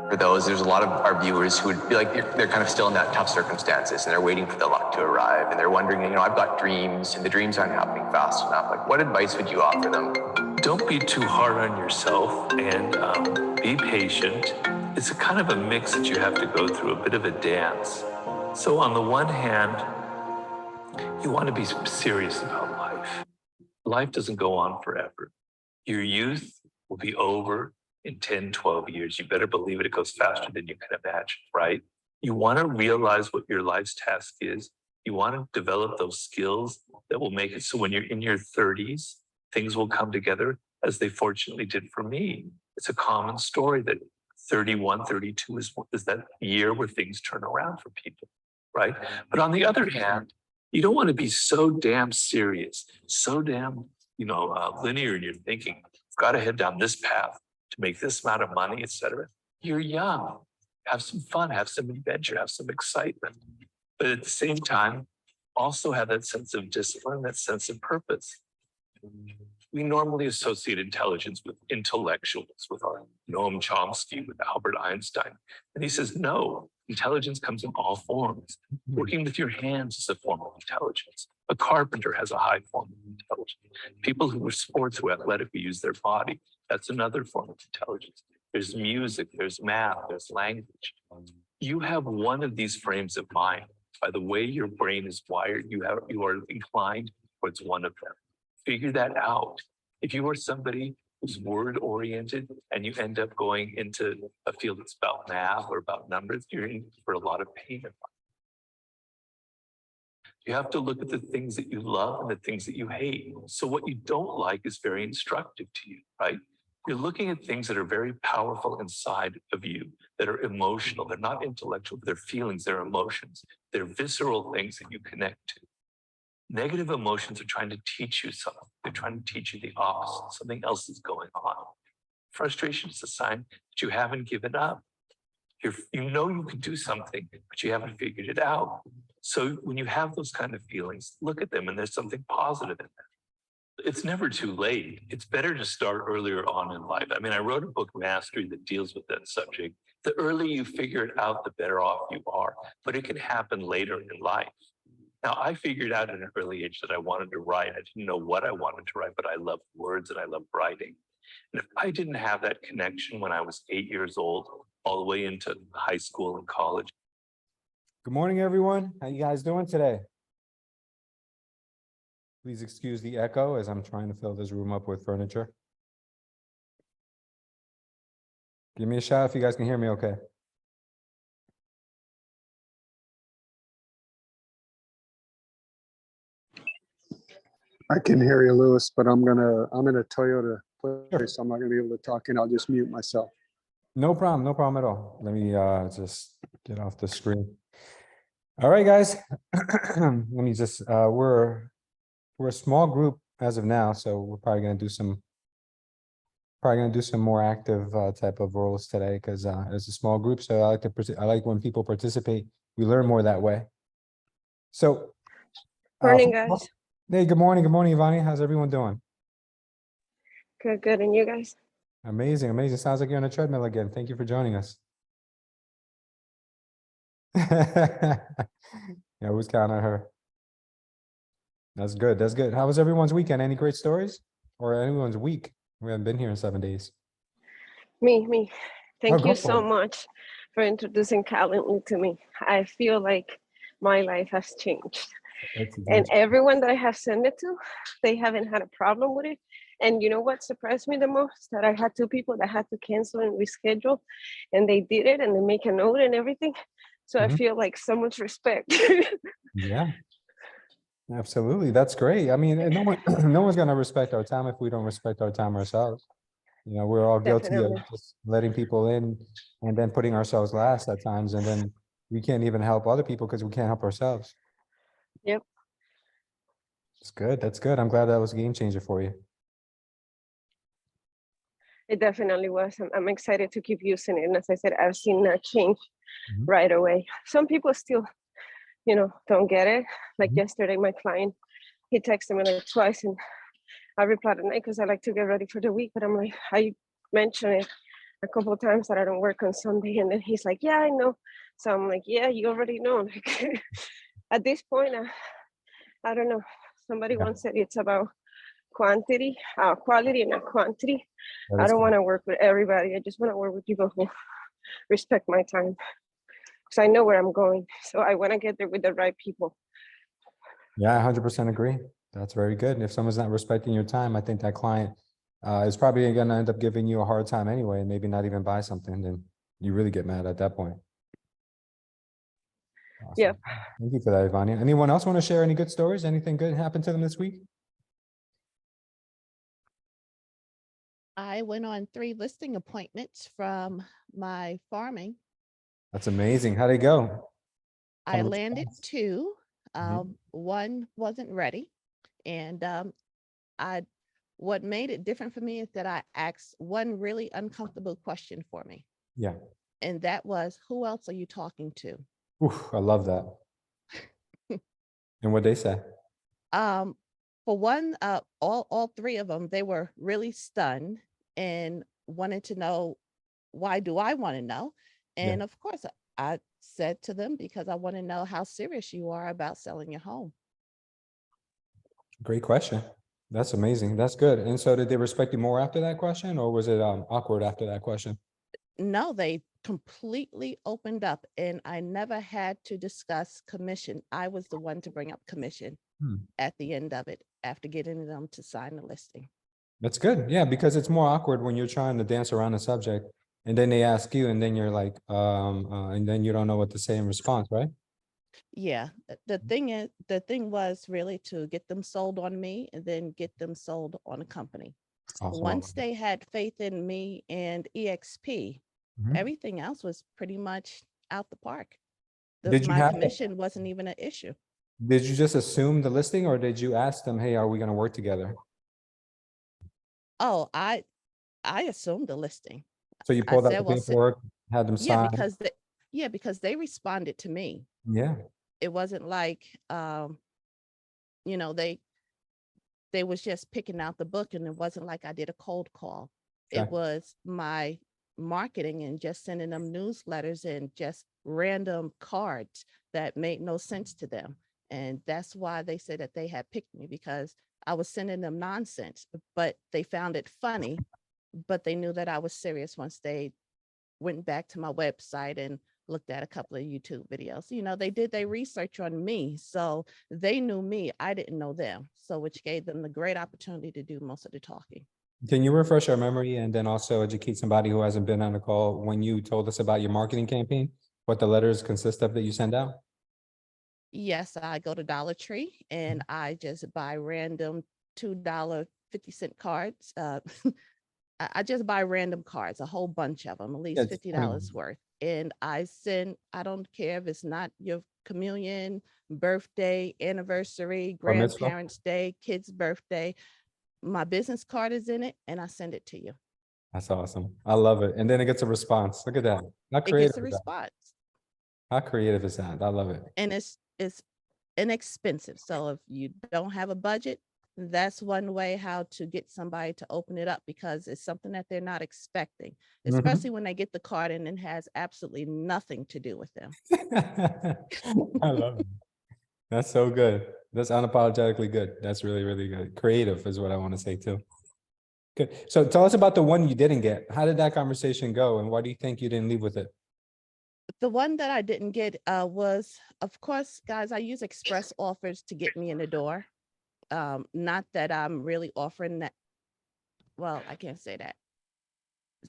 for those. There's a lot of our viewers who would be like, they're kind of still in that tough circumstances and they're waiting for the luck to arrive and they're wondering, I've got dreams and the dreams aren't happening fast enough. Like, what advice would you offer them? Don't be too hard on yourself and be patient. It's a kind of a mix that you have to go through, a bit of a dance. So on the one hand, you want to be serious about life. Life doesn't go on forever. Your youth will be over in 10, 12 years. You better believe it. It goes faster than you can imagine, right? You want to realize what your life's task is. You want to develop those skills that will make it so when you're in your 30s, things will come together as they fortunately did for me. It's a common story that 31, 32 is that year where things turn around for people, right? But on the other hand, you don't want to be so damn serious, so damn, linear in your thinking. You've got to head down this path to make this amount of money, etc. You're young. Have some fun, have some adventure, have some excitement. But at the same time, also have that sense of discipline, that sense of purpose. We normally associate intelligence with intellectuals, with our Noam Chomsky, with Albert Einstein. And he says, no, intelligence comes in all forms. Working with your hands is a form of intelligence. A carpenter has a high form of intelligence. People who are sports, who athletically use their body, that's another form of intelligence. There's music, there's math, there's language. You have one of these frames of mind. By the way your brain is wired, you are inclined towards one of them. Figure that out. If you are somebody who's word-oriented and you end up going into a field that's about math or about numbers, you're in for a lot of pain in life. You have to look at the things that you love and the things that you hate. So what you don't like is very instructive to you, right? You're looking at things that are very powerful inside of you, that are emotional. They're not intellectual, they're feelings, they're emotions. They're visceral things that you connect to. Negative emotions are trying to teach you something. They're trying to teach you the opposite. Something else is going on. Frustration is a sign that you haven't given up. You know you can do something, but you haven't figured it out. So when you have those kind of feelings, look at them and there's something positive in them. It's never too late. It's better to start earlier on in life. I mean, I wrote a book, Mastery, that deals with that subject. The earlier you figure it out, the better off you are. But it can happen later in life. Now, I figured out at an early age that I wanted to write. I didn't know what I wanted to write, but I love words and I love writing. And if I didn't have that connection when I was 8 years old, all the way into high school and college. Good morning, everyone. How you guys doing today? Please excuse the echo as I'm trying to fill this room up with furniture. Give me a shout if you guys can hear me okay. I can hear you, Lewis, but I'm in a Toyota place, so I'm not gonna be able to talk and I'll just mute myself. No problem at all. Let me just get off the screen. All right, guys. Let me just we're a small group as of now, so we're probably gonna do some more active type of roles today because as a small group. So I like when people participate. We learn more that way. So Morning, guys. Hey, good morning, Ivani. How's everyone doing? Good, and you guys? Amazing. Sounds like you're on a treadmill again. Thank you for joining us. Yeah, who's counting on her? That's good. How was everyone's weekend? Any great stories? Or anyone's week? We haven't been here in 7 days. Me. Thank you go so for it. much for introducing Calendly to me. I feel like my life has changed. And everyone that I have sent it to, they haven't had a problem with it. And you know what surprised me the most? That I had 2 people that had to cancel and reschedule, and they did it and they make a note and everything. So I feel like so much respect. Yeah, absolutely. That's great. I mean, no one's going to respect our time if we don't respect our time ourselves. We're all guilty Definitely. of just letting people in and then putting ourselves last at times. And then we can't even help other people because we can't help ourselves. Yep. That's good. That's good. I'm glad that was a game changer for you. It definitely was. I'm excited to keep using it. And as I said, I've seen that change right away. Some people still, don't get it. Like yesterday, my client, he texted me like twice and I replied at night because I like to get ready for the week. But I'm like, I mentioned it a couple of times that I don't work on Sunday, and then he's like, yeah, I know. So I'm like, yeah, you already know. Like, at this point, I don't know. Somebody Yeah, once said it's about quality and not quantity. that I is don't cool. want to work with everybody. I just want to work with people who respect my time, because I know where I'm going. So I want to get there with the right people. Yeah, I 100% agree. That's very good. And if someone's not respecting your time, I think that client is probably going to end up giving you a hard time anyway, and maybe not even buy something. Then you really get mad at that point. Yeah. Awesome. Thank you for that, Ivania. Anyone else want to share any good stories? Anything good happened to them this week? I went on 3 listing appointments from my farming. That's amazing. How'd it go? I Kind of landed response. 2. Mhm. One wasn't ready. And I what made it different for me is that I asked one really uncomfortable question for me. Yeah. And that was, who else are you talking to? Oof, I love that. And what they say? Um, for one, all 3 of them, they were really stunned and wanted to know, why do I want to know? Yeah. And of course, I said to them, because I want to know how serious you are about selling your home. Great question. That's amazing. That's good. And so did they respect you more after that question, or was it awkward after that question? No, they completely opened up, and I never had to discuss commission. I was the one to bring up commission Hmm. at the end of it after getting them to sign the listing. That's good. Yeah, because it's more awkward when you're trying to dance around the subject and then they ask you and then you're like, and then you don't know what to say in response, right? Yeah, the thing was really to get them sold on me and then get them sold on a company. Awesome. Once they had faith in me and EXP, Mhm. everything else was pretty much out the park. Did you My have, commission wasn't even an issue. did you just assume the listing or did you ask them, hey, are we going to work together? Oh, I assumed the listing. So you I pulled out said, the well, paperwork, had them yeah, sign. because they responded to me. Yeah. It wasn't like, you know, they was just picking out the book, and it wasn't like I did a cold call. It Okay. was my marketing and just sending them newsletters and just random cards that made no sense to them. And that's why they said that they had picked me, because I was sending them nonsense, but they found it funny, but they knew that I was serious once they went back to my website and looked at a couple of YouTube videos. You know, they did their research on me. So they knew me. I didn't know them. So which gave them the great opportunity to do most of the talking. Can you refresh our memory and then also educate somebody who hasn't been on the call when you told us about your marketing campaign, what the letters consist of that you send out? Yes, I go to Dollar Tree and I just buy random $2.50 cards. I just buy random cards, a whole bunch of them, at Yeah, least it's $50 worth. And I send, I don't care if it's not your communion, birthday, anniversary, Bar mitzvah. grandparents' day, kid's birthday. My business card is in it and I send it to you. That's awesome. I love it. And then it gets a response. Look at that. How It gets creative a is that? response. How creative is that? I love it. And it's inexpensive. So if you don't have a budget, that's one way how to get somebody to open it up, because it's something that they're not expecting, Mhm. especially when they get the card and it has absolutely nothing to do with them. I love it. That's so good. That's unapologetically good. That's really, really good. Creative is what I want to say too. Good. So tell us about the one you didn't get. How did that conversation go? And why do you think you didn't leave with it? The one that I didn't get was, of course, guys, I use express offers to get me in the door. Not that I'm really offering that. Well, I can't say that.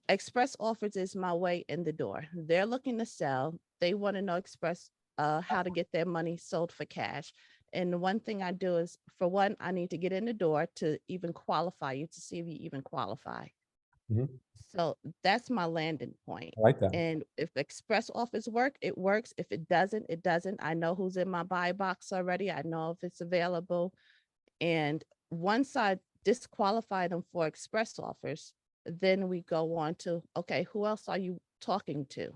Express offers is my way in the door. They're looking to sell. They want to know express how to get their money sold for cash. And the one thing I do is, for one, I need to get in the door to even qualify you, to see if you even qualify. Mhm. So that's my landing point. I like that. And if express offers work, it works. If it doesn't, it doesn't. I know who's in my buy box already. I know if it's available. And once I disqualify them for express offers, then we go on to, okay, who else are you talking to?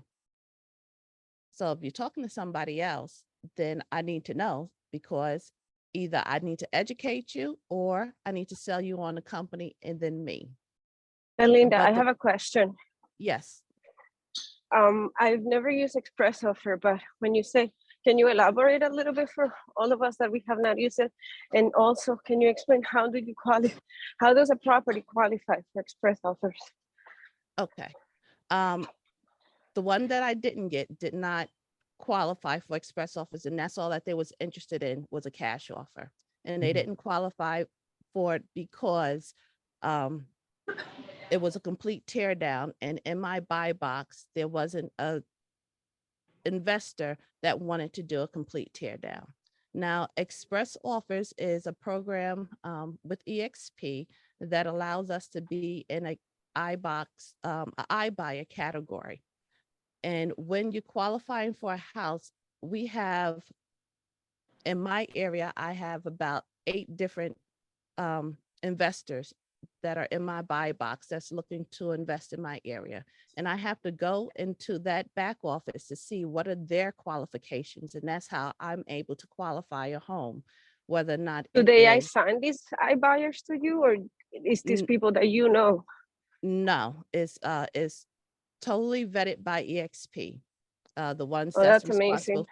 So if you're talking to somebody else, then I need to know, because either I need to educate you or I need to sell you on the company and then me. And Linda, I But have a question. Yes. I've never used Express Offer, but when you say, can you elaborate a little bit for all of us that we have not used it? And also, can you explain how do you qualify? How does a property qualify for Express Offers? Okay. The one that I didn't get did not qualify for express offers, and that's all that they was interested in was a cash offer. And they didn't qualify for it because it was a complete tear down. And in my buy box, there wasn't a investor that wanted to do a complete tear down. Now, Express Offers is a program with EXP that allows us to be in a iBox, iBuyer category. And when you're qualifying for a house, we have, in my area, I have about 8 different investors that are in my buy box that's looking to invest in my area. And I have to go into that back office to see what are their qualifications. And that's how I'm able to qualify a home, whether or not Do it they is. assign these iBuyers to you, or is these N- people that you know? No, it's totally vetted by EXP. The ones Oh, that's that's amazing. responsible.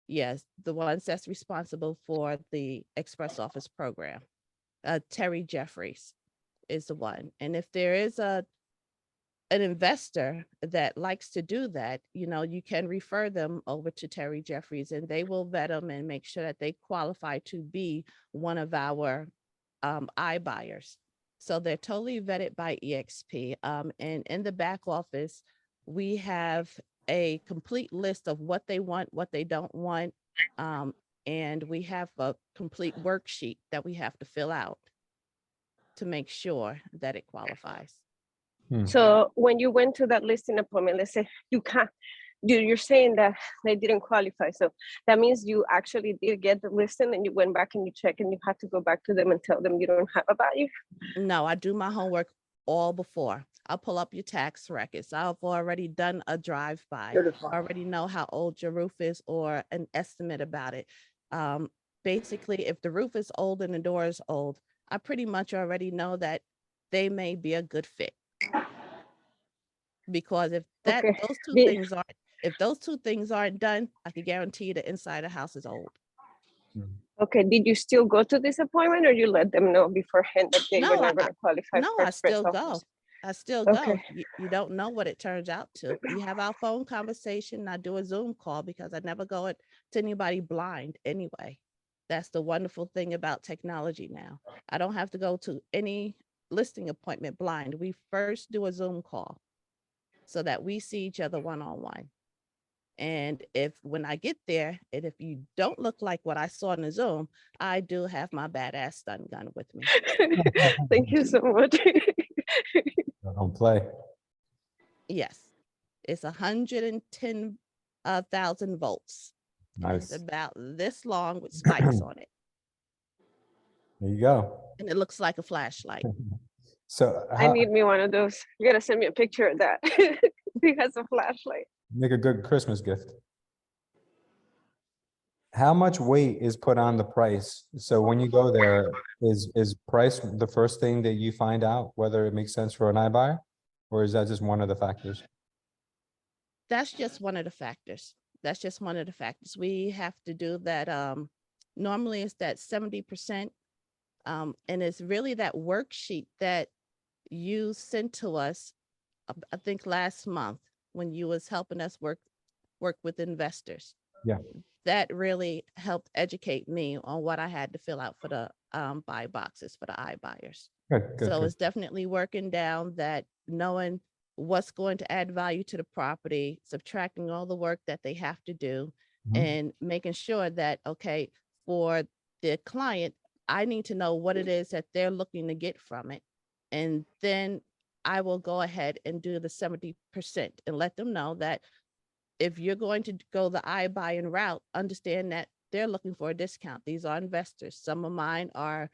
Yes, the ones that's responsible for the Express Office program. Terry Jeffries is the one. And if there is an investor that likes to do that, you can refer them over to Terry Jeffries, and they will vet them and make sure that they qualify to be one of our iBuyers. So they're totally vetted by EXP. And in the back office, we have a complete list of what they want, what they don't want. And we have a complete worksheet that we have to fill out to make sure that it qualifies. So when you went to that listing appointment, let's say you can't, you're saying that they didn't qualify. So that means you actually did get the listing and you went back and you checked and you had to go back to them and tell them you don't have a value? No, I do my homework all before. I'll pull up your tax records. I've already done a drive-by. I already know how old your roof is or an estimate about it. Basically, if the roof is old and the door is old, I pretty much already know that they may be a good fit. Because if Okay. those two things aren't done, I can guarantee you the inside of the house is old. Okay, did you still go to this appointment, or you let them know beforehand that they were not going to qualify for I Express still Offers? go. I still go. Okay. You don't know what it turns out to. We have our phone conversation. I do a Zoom call because I never go to anybody blind anyway. That's the wonderful thing about technology now. I don't have to go to any listing appointment blind. We first do a Zoom call so that we see each other one-on-one. And when I get there, and if you don't look like what I saw in the Zoom, I do have my badass stun gun with me. Thank you so much. Don't play. Yes, it's 110,000 volts. And it's Nice. about this long with spikes on it. There you go. And it looks like a flashlight. So I need me one of those. You gotta send me a picture of that. He has a flashlight. make a good Christmas gift. How much weight is put on the price? So when you go there, is price the first thing that you find out whether it makes sense for an iBuyer? Or is that just one of the factors? That's just one of the factors. That's just one of the factors. We have to do that. Normally it's that 70%. And it's really that worksheet that you sent to us, I think last month when you was helping us work with investors. Yeah. That really helped educate me on what I had to fill out for the buy boxes for the iBuyers. So it's definitely working down that, knowing what's going to add value to the property, subtracting all the work that they have to do, and making sure that, okay, for the client, I need to know what it is that they're looking to get from it. And then I will go ahead and do the 70% and let them know that if you're going to go the iBuying route, understand that they're looking for a discount. These are investors. Some of mine are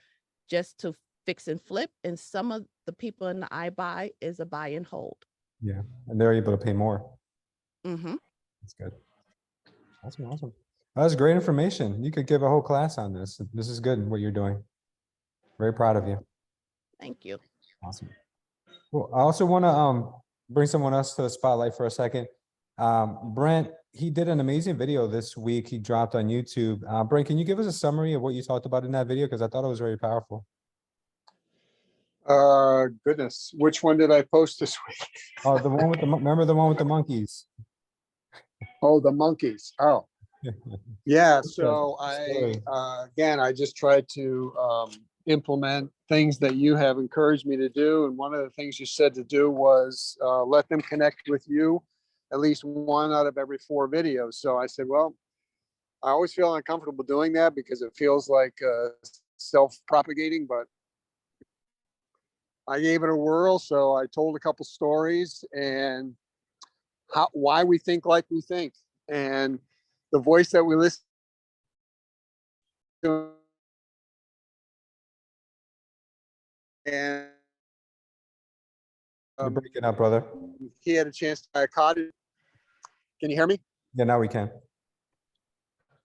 just to fix and flip, and some of the people in the iBuy is a buy and hold. Yeah, and they're able to pay more. Mm-hmm. That's good. Awesome. That's great information. You could give a whole class on this. This is good, what you're doing. Very proud of you. Thank you. Awesome. Well, I also want to bring someone else to the spotlight for a second. Brent, he did an amazing video this week. He dropped on YouTube. Brent, can you give us a summary of what you talked about in that video? Because I thought it was very powerful. Goodness, which one did I post this week? Oh, the one with the, remember the one with the monkeys? Oh, the monkeys. Oh, yeah. So Story. again, I just tried to implement things that you have encouraged me to do. And one of the things you said to do was let them connect with you at least one out of every 4 videos. So I said, well, I always feel uncomfortable doing that because it feels like self-propagating, but I gave it a whirl. So I told a couple stories and why we think like we think, and the voice that we listen to, and You're breaking up, brother. he had a chance to buy a cottage. Can you hear me? Yeah, now we can.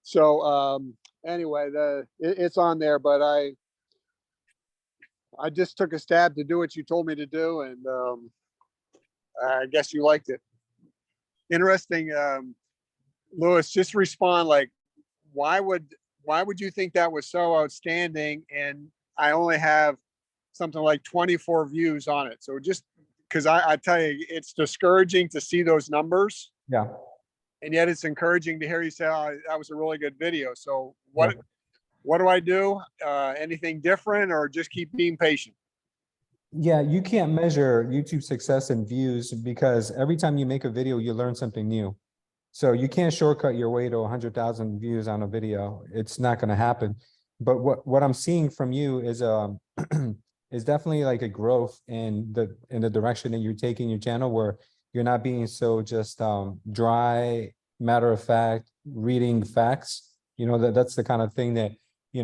So anyway, it's on there, but I just took a stab to do what you told me to do, and I guess you liked it. Interesting, Louis. Just respond like, why would you think that was so outstanding? And I only have something like 24 views on it. So just because I tell you, it's discouraging to see those numbers. Yeah. And yet it's encouraging to hear you say, oh, that was a really good video. So Yeah. what do I do? Anything different, or just keep being patient? Yeah, you can't measure YouTube success in views because every time you make a video, you learn something new. So you can't shortcut your way to 100,000 views on a video. It's not going to happen. But what I'm seeing from you is is definitely like a growth in the direction that you're taking your channel, where you're not being so just dry, matter of fact, reading facts. You know, that's the kind of thing that you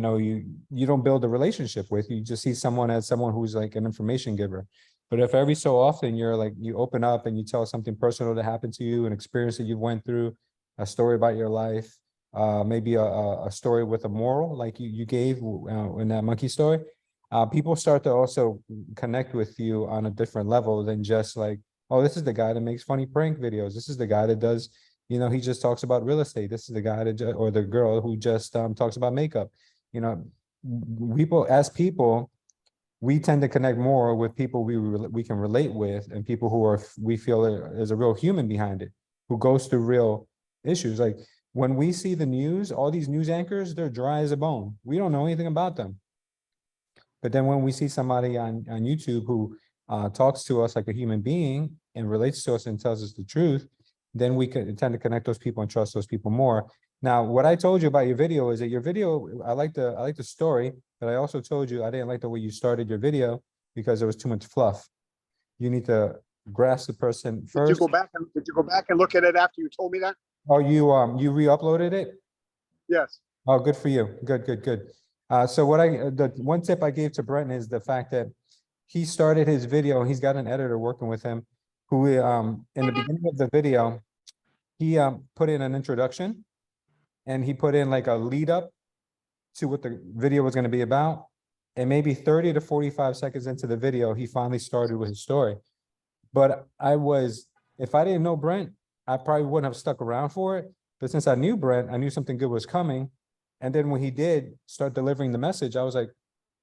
don't build a relationship with. You just see someone as someone who's like an information giver. But if every so often you're like, you open up and you tell something personal that happened to you, an experience that you went through, a story about your life, maybe a story with a moral like you gave in that monkey story, people start to also connect with you on a different level than just like, oh, this is the guy that makes funny prank videos. This is the guy that does, he just talks about real estate. This is the guy that, or the girl who just talks about makeup. You know, people, we tend to connect more with people we can relate with, and people who we feel there's a real human behind it, who goes through real issues. Like when we see the news, all these news anchors, they're dry as a bone. We don't know anything about them. But then when we see somebody on YouTube who talks to us like a human being and relates to us and tells us the truth, then we can tend to connect those people and trust those people more. Now, what I told you about your video is that your video, I like the story, but I also told you I didn't like the way you started your video because there was too much fluff. You need to grasp the person Did you first. did you go back and look at it after you told me that? Oh, you re-uploaded it? Yes. Oh, good for you. Good, good, good. So the one tip I gave to Brenton is the fact that he started his video. He's got an editor working with him who, in the beginning of the video, he put in an introduction and he put in like a lead up to what the video was going to be about. And maybe 30 to 45 seconds into the video, he finally started with his story. But if I didn't know Brent, I probably wouldn't have stuck around for it. But since I knew Brent, I knew something good was coming. And then when he did start delivering the message, I was like,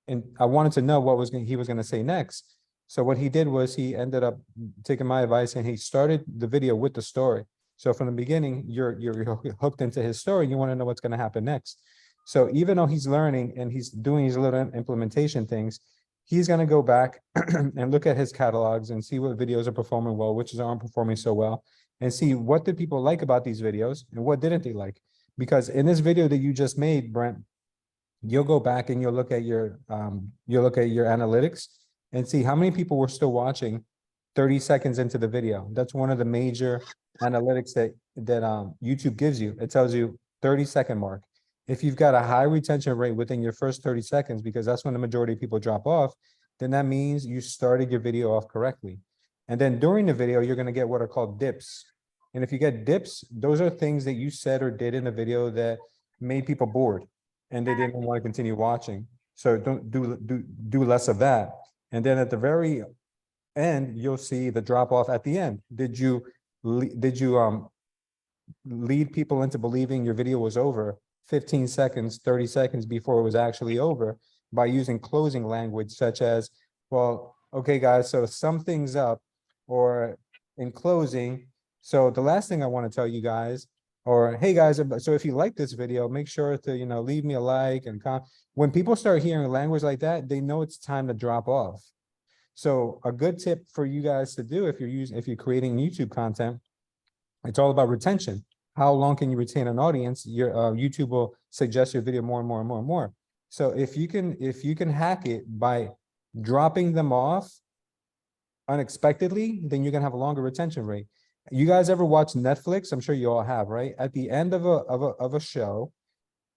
and I wanted to know what he was going to say next. So what he did was he ended up taking my advice and he started the video with the story. So from the beginning, you're hooked into his story. You want to know what's going to happen next. So even though he's learning and he's doing these little implementation things, he's going to go back and look at his catalogs and see what videos are performing well, which aren't performing so well, and see what did people like about these videos and what didn't they like. Because in this video that you just made, Brent, you'll go back and you'll look at your analytics and see how many people were still watching 30 seconds into the video. That's one of the major analytics that YouTube gives you. It tells you 30-second mark. If you've got a high retention rate within your first 30 seconds, because that's when the majority of people drop off, then that means you started your video off correctly. And then during the video, you're going to get what are called dips. And if you get dips, those are things that you said or did in the video that made people bored and they didn't want to continue watching. So don't do less of that. And then at the very and you'll see the drop off at the end. Did you lead people into believing your video was over 15 seconds, 30 seconds before it was actually over by using closing language such as, well, okay, guys, so sum things up, or in closing. So the last thing I want to tell you guys, or hey guys, so if you like this video, make sure to, leave me a like and comment. When people start hearing language like that, they know it's time to drop off. So a good tip for you guys to do if you're creating YouTube content, it's all about retention. How long can you retain an audience? Your YouTube will suggest your video more and more and more and more. So if you can hack it by dropping them off unexpectedly, then you're gonna have a longer retention rate. You guys ever watch Netflix? I'm sure you all have, right? At the end of a show,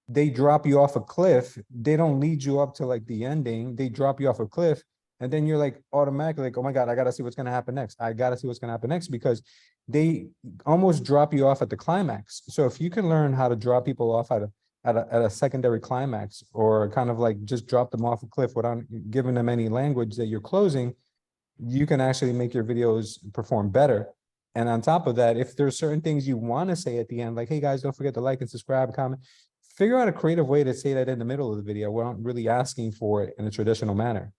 they drop you off a cliff. They don't lead you up to like the ending. They drop you off a cliff. And then you're like automatically like, oh my God, I gotta see what's gonna happen next. I gotta see what's gonna happen next, because they almost drop you off at the climax. So if you can learn how to drop people off at a secondary climax, or kind of like just drop them off a cliff without giving them any language that you're closing, you can actually make your videos perform better. And on top of that, if there's certain things you want to say at the end, like, hey guys, don't forget to like and subscribe, comment, figure out a creative way to say that in the middle of the video without really asking for it in a traditional manner.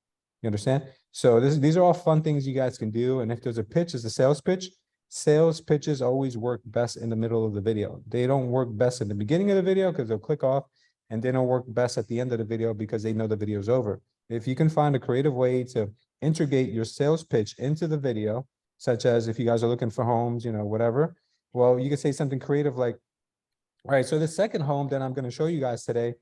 You understand? So these are all fun things you guys can do. And if there's a pitch, it's a sales pitch. Sales pitches always work best in the middle of the video. They don't work best in the beginning of the video because they'll click off, and they don't work best at the end of the video because they know the video is over. If you can find a creative way to integrate your sales pitch into the video, such as if you guys are looking for homes, whatever, well, you can say something creative like, all right, so the second home that I'm going to show you guys today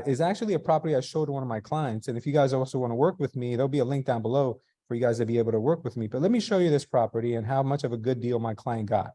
is actually a property I showed one of my clients. And if you guys also want to work with me, there'll be a link down below for you guys to be able to work with me. But let me show you this property and how much of a good deal my client got.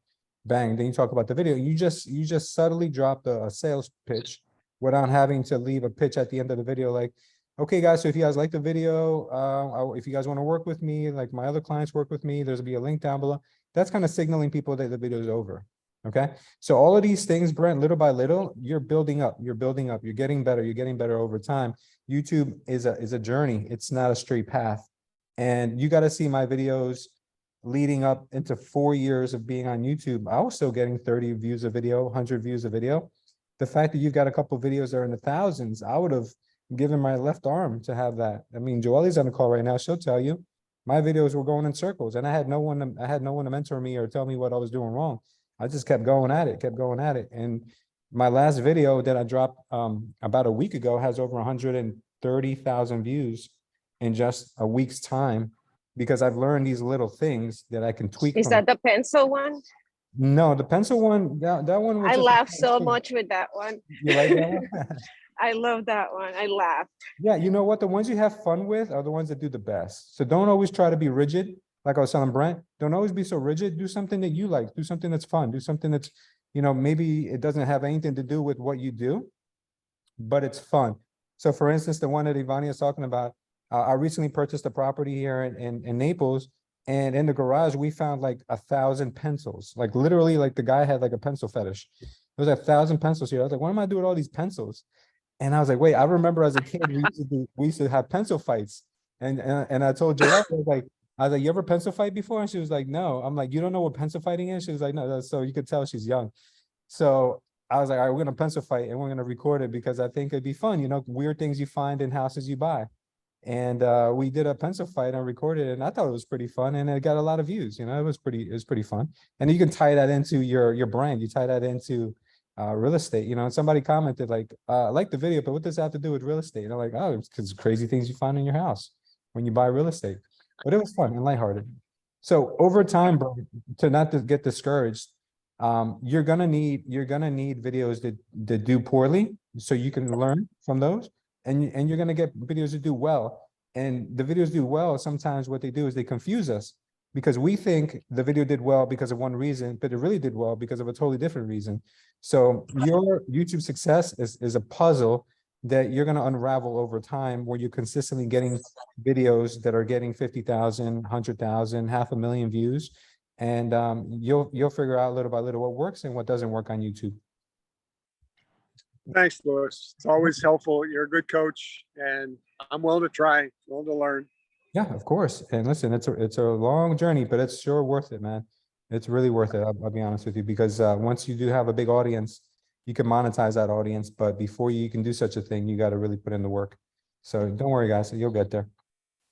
Bang, then you talk about the video. You just subtly dropped a sales pitch without having to leave a pitch at the end of the video like, okay, guys, so if you guys like the video, if you guys want to work with me, like my other clients work with me, there's be a link down below. That's kind of signaling people that the video is over. Okay, so all of these things, Brent, little by little, you're building up, you're getting better over time. YouTube is a journey. It's not a straight path. And you got to see my videos leading up into 4 years of being on YouTube. I was still getting 30 views a video, 100 views a video. The fact that you've got a couple of videos that are in the thousands, I would have given my left arm to have that. I mean, Joelle's on the call right now. She'll tell you my videos were going in circles, and I had no one to mentor me or tell me what I was doing wrong. I just kept going at it. And my last video that I dropped about a week ago has over 130,000 views in just a week's time, because I've learned these little things that I can tweak. Is that the pencil one? No, the pencil one, that one was I just laughed so much with that one. You like that one? I love that one. I laughed. Yeah, you know what? The ones you have fun with are the ones that do the best. So don't always try to be rigid. Like I was telling Brent, don't always be so rigid. Do something that you like. Do something that's fun. Do something that's, maybe it doesn't have anything to do with what you do, but it's fun. So for instance, the one that Ivania is talking about, I recently purchased a property here in Naples, and in the garage, we found like 1,000 pencils. Like literally, like the guy had like a pencil fetish. There was 1,000 pencils here. I was like, what am I doing with all these pencils? And I was like, wait, I remember as a kid, we used to have pencil fights. And I told Joelle, I was like, you ever pencil fight before? And she was like, no. I'm like, you don't know what pencil fighting is? She was like, no. So you could tell she's young. So I was like, all right, we're going to pencil fight and we're going to record it because I think it'd be fun, weird things you find in houses you buy. And we did a pencil fight and recorded it, and I thought it was pretty fun, and it got a lot of views. It was pretty fun. And you can tie that into your brand. You tie that into real estate, and somebody commented like, I like the video, but what does that have to do with real estate? And I'm like, oh, it's because crazy things you find in your house when you buy real estate. But it was fun and lighthearted. So over time, bro, to not to get discouraged, you're gonna need videos that do poorly, so you can learn from those, and you're gonna get videos that do well. And the videos do well, sometimes what they do is they confuse us, because we think the video did well because of one reason, but it really did well because of a totally different reason. So your YouTube success is a puzzle that you're going to unravel over time, where you're consistently getting videos that are getting 50,000, 100,000, 500,000 views. And you'll figure out little by little what works and what doesn't work on YouTube. Thanks, Louis. It's always helpful. You're a good coach, and I'm willing to try, willing to learn. Yeah, of course. And listen, it's a long journey, but it's sure worth it, man. It's really worth it. I'll be honest with you, because once you do have a big audience, you can monetize that audience. But before you can do such a thing, you got to really put in the work. So don't worry, guys, you'll get there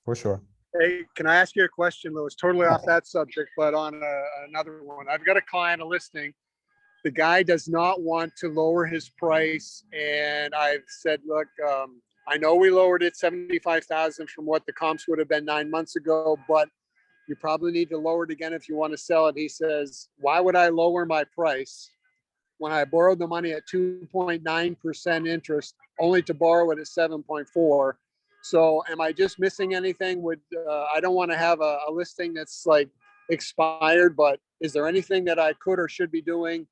for sure. Hey, can I ask you a question, Louis? Totally Yeah. off that subject, but on another one. I've got a client, a listing. The guy does not want to lower his price, and I've said, look, I know we lowered it 75,000 from what the comps would have been 9 months ago, but you probably need to lower it again if you want to sell it. He says, why would I lower my price when I borrowed the money at 2.9% interest, only to borrow it at 7.4? So am I just missing anything? I don't want to have a listing that's like expired, but is there anything that I could or should be doing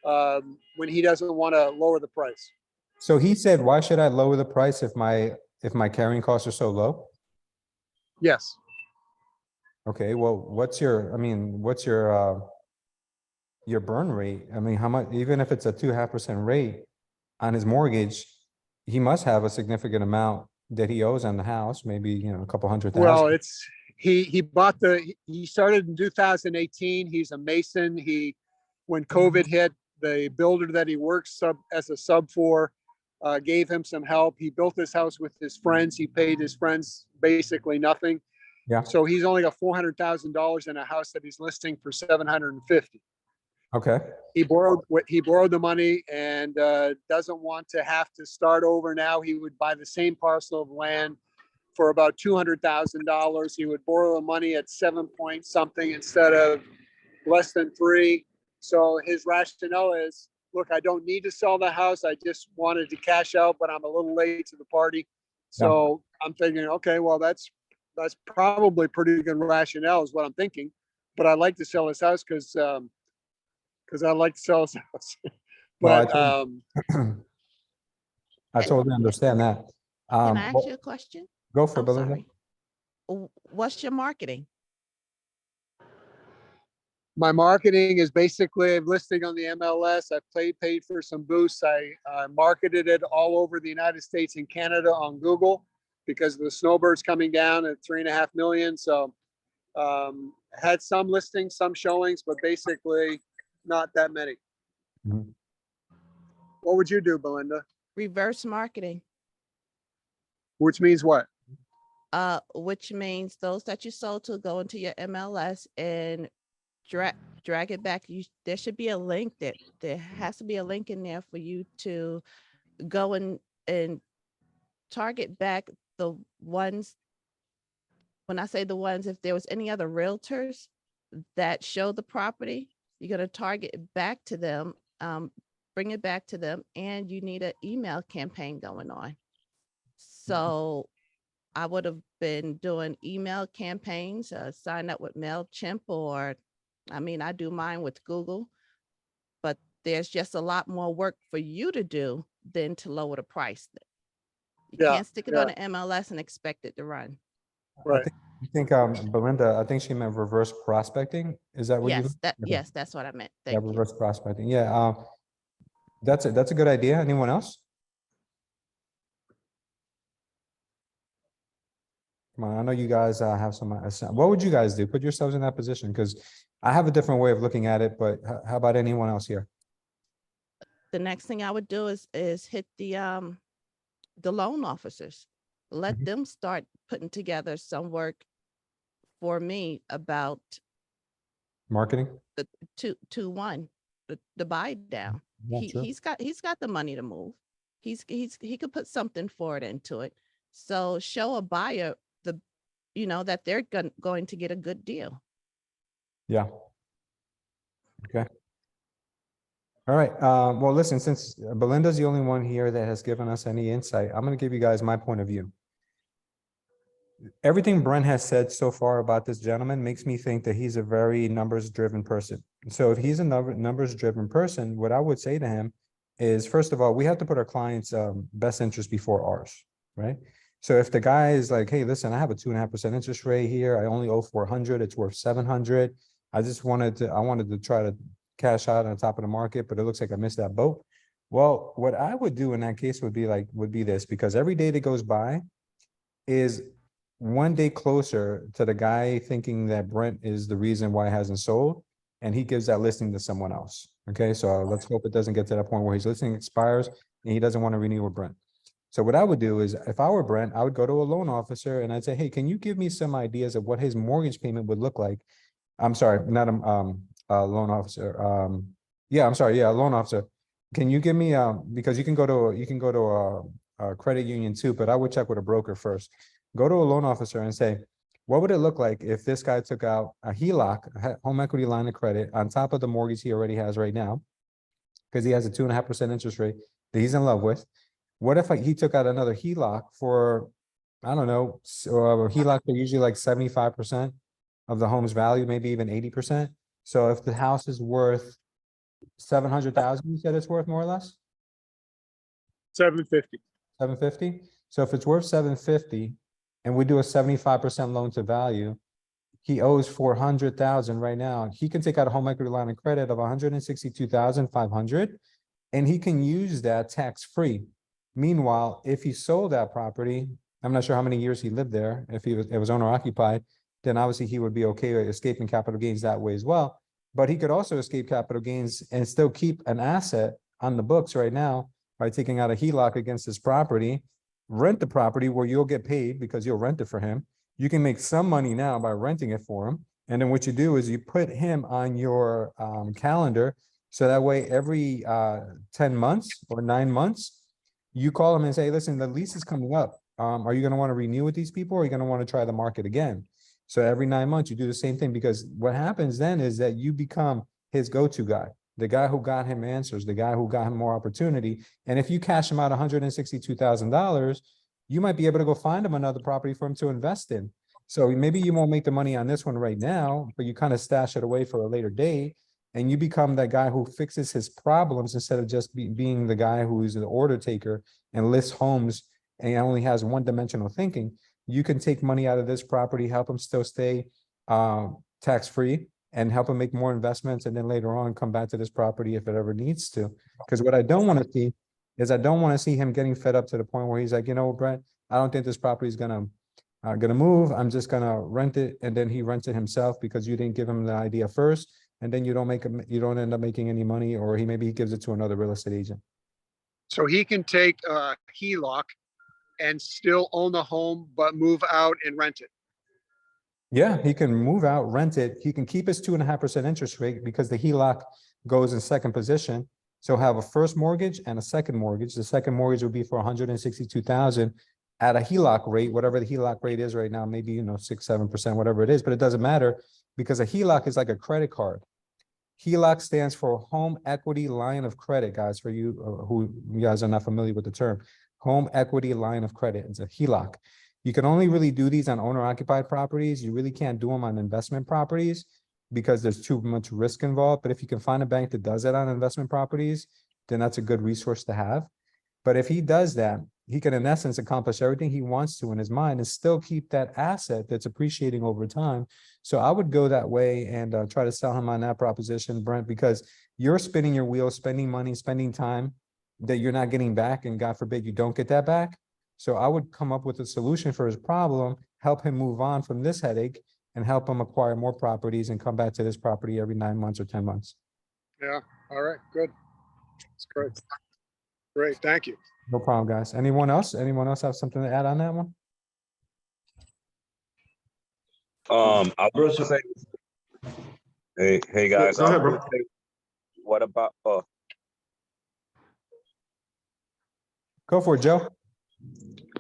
when he doesn't want to lower the price? So he said, why should I lower the price if my carrying costs are so low? Yes. Okay, well, what's your burn rate? I mean, how much, even if it's a 2.5% rate on his mortgage, he must have a significant amount that he owes on the house, maybe, a couple hundred Well, thousand. he started in 2018. He's a mason. When COVID hit, the builder that he works as a sub for gave him some help. He built this house with his friends. He paid his friends basically nothing. Yeah, So he's only got $400,000 in a house that he's listing for 750. okay, He borrowed the money and doesn't want to have to start over now. He would buy the same parcel of land for about $200,000. He would borrow the money at 7 point something instead of less than 3. So his rationale is, look, I don't need to sell the house. I just wanted to cash out, but I'm a little late to the party. So I'm thinking, okay, well, that's probably pretty good rationale is what I'm thinking. But I'd like to sell his house because I like to sell his house. no, But I totally understand that. Can I ask Well, you a question? go for it, I'm Belinda. sorry. What's your marketing? my marketing is basically listing on the MLS. I paid for some boosts. I marketed it all over the United States and Canada on Google because of the snowbirds coming down at 3.5 million. So had some listings, some showings, but basically not that many. Mhm. What would you do, Belinda? Reverse marketing, Which means what? which means those that you sold to go into your MLS and drag it back. There should be a link there has to be a link in there for you to go and target back the ones. When I say the ones, if there was any other realtors that show the property, you're going to target it back to them, bring it back to them, and you need an email campaign going on. So I would have been doing email campaigns, sign up with MailChimp, or I do mine with Google, but there's just a lot more work for you to do than to lower the price. You Yeah, can't stick it on an MLS and expect it to run. right. I think Belinda, I think she meant reverse prospecting. Is that what you? Okay. Yes, that's what I meant. Yeah, Thank you. reverse prospecting. Yeah, that's a good idea. Anyone else? Come on, I know you guys have some. What would you guys do? Put yourselves in that position, because I have a different way of looking at it. But how about anyone else here? The next thing I would do is hit the loan officers. Let Mhm. them start putting together some work for me about Marketing. the 2-1, the buy down. Yeah, true. He's got the money to move. He could put something for it into it. So show a buyer that they're going to get a good deal. Yeah. Okay. All right. Well, listen, since Belinda's the only one here that has given us any insight, I'm going to give you guys my point of view. Everything Brent has said so far about this gentleman makes me think that he's a very numbers-driven person. So if he's a numbers-driven person, what I would say to him is, first of all, we have to put our clients' best interest before ours, right? So if the guy is like, hey, listen, I have a 2.5% interest rate here. I only owe 400. It's worth 700. I wanted to try to cash out on the top of the market, but it looks like I missed that boat. Well, what I would do in that case would be this, because every day that goes by is one day closer to the guy thinking that Brent is the reason why it hasn't sold, and he gives that listing to someone else. Okay, so let's hope it doesn't get to that point where his listing expires and he doesn't want to renew with Brent. So what I would do is, if I were Brent, I would go to a loan officer and I'd say, hey, can you give me some ideas of what his mortgage payment would look like? I'm sorry, not a loan officer. Yeah, I'm sorry. Yeah, a loan officer. Can you give me because you can go to a credit union too, but I would check with a broker first. Go to a loan officer and say, what would it look like if this guy took out a HELOC, home equity line of credit, on top of the mortgage he already has right now, because he has a 2.5% interest rate that he's in love with. What if he took out another HELOC for, I don't know, HELOCs are usually like 75% of the home's value, maybe even 80%. So if the house is worth 700,000, you said it's worth more or less? 750. 750. So if it's worth 750 and we do a 75% loan to value, he owes 400,000 right now. He can take out a home equity line of credit of 162,500 and he can use that tax-free. Meanwhile, if he sold that property, I'm not sure how many years he lived there. If it was owner occupied, then obviously he would be okay with escaping capital gains that way as well. But he could also escape capital gains and still keep an asset on the books right now by taking out a HELOC against his property, rent the property where you'll get paid because you'll rent it for him. You can make some money now by renting it for him. And then what you do is you put him on your calendar. So that way every 10 months or 9 months, you call him and say, listen, the lease is coming up. Are you going to want to renew with these people or are you going to want to try the market again? So every 9 months you do the same thing, because what happens then is that you become his go-to guy, the guy who got him answers, the guy who got him more opportunity. And if you cash him out $162,000, you might be able to go find him another property for him to invest in. So maybe you won't make the money on this one right now, but you kind of stash it away for a later date. And you become that guy who fixes his problems instead of just being the guy who's an order taker and lists homes and only has one-dimensional thinking. You can take money out of this property, help him still stay tax-free, and help him make more investments, and then later on come back to this property if it ever needs to. Because what I don't want to see is I don't want to see him getting fed up to the point where he's like, you know, Brent, I don't think this property is gonna move. I'm just gonna rent it, and then he rents it himself because you didn't give him the idea first, and then you don't end up making any money, or he gives it to another real estate agent. So he can take a HELOC and still own the home, but move out and rent it. Yeah, he can move out, rent it. He can keep his 2.5% interest rate because the HELOC goes in second position. So have a first mortgage and a second mortgage. The second mortgage will be for 162,000 at a HELOC rate, whatever the HELOC rate is right now, maybe, 6-7%, whatever it is, but it doesn't matter because a HELOC is like a credit card. HELOC stands for Home Equity Line of Credit, guys, for you who you guys are not familiar with the term. Home Equity Line of Credit. It's a HELOC. You can only really do these on owner-occupied properties. You really can't do them on investment properties because there's too much risk involved. But if you can find a bank that does it on investment properties, then that's a good resource to have. But if he does that, he can, in essence, accomplish everything he wants to in his mind and still keep that asset that's appreciating over time. So I would go that way and try to sell him on that proposition, Brent, because you're spinning your wheels, spending money, spending time that you're not getting back. And God forbid you don't get that back. So I would come up with a solution for his problem, help him move on from this headache, and help him acquire more properties and come back to this property every 9 months or 10 months. Yeah. All right. Good. That's great. Great. Thank you. No problem, guys. Anyone else? Anyone else have something to add on that one? I was just say, hey guys, Go ahead, bro. What about Go for it, Joe.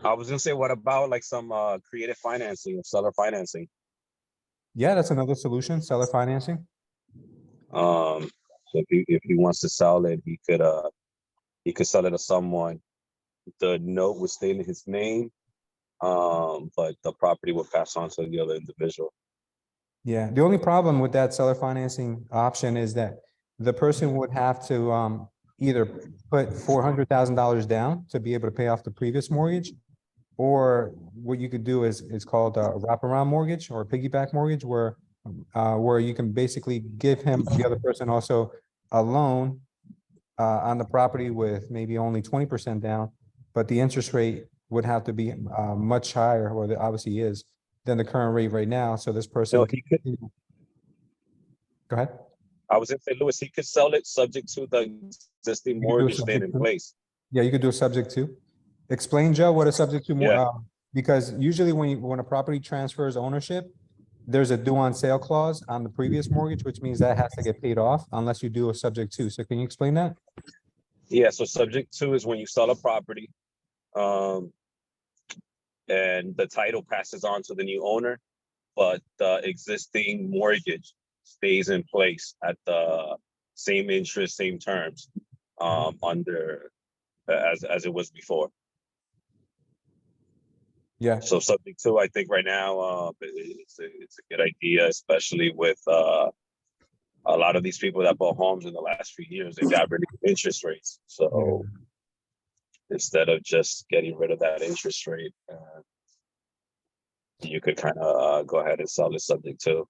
I was gonna say, what about like some creative financing, seller financing? Yeah, that's another solution, seller financing. So if he wants to sell it, he could sell it to someone. The note would stay in his name, but the property would pass on to the other individual. Yeah, the only problem with that seller financing option is that the person would have to either put $400,000 down to be able to pay off the previous mortgage, or what you could do is it's called a wraparound mortgage or a piggyback mortgage, where you can basically give him, the other person, also a loan on the property with maybe only 20% down, but the interest rate would have to be much higher, or it obviously is, than the current rate right now. So this person. No, he could. Go ahead. I was gonna say, Louis, he could sell it subject to the existing You could do a mortgage staying subject in to? place. Yeah, you could do a subject to. Explain, Joe, what a subject to more, Yeah. because usually when a property transfers ownership, there's a due on sale clause on the previous mortgage, which means that has to get paid off unless you do a subject to. So can you explain that? Yeah, so subject to is when you sell a property, and the title passes on to the new owner, but the existing mortgage stays in place at the same interest, same terms, under as it was before. Yeah, So subject to, I think right now, it's a good idea, especially with a lot of these people that bought homes in the last few years. They got rid of interest rates, so instead of just getting rid of that interest rate, you could kind of go ahead and sell it subject to.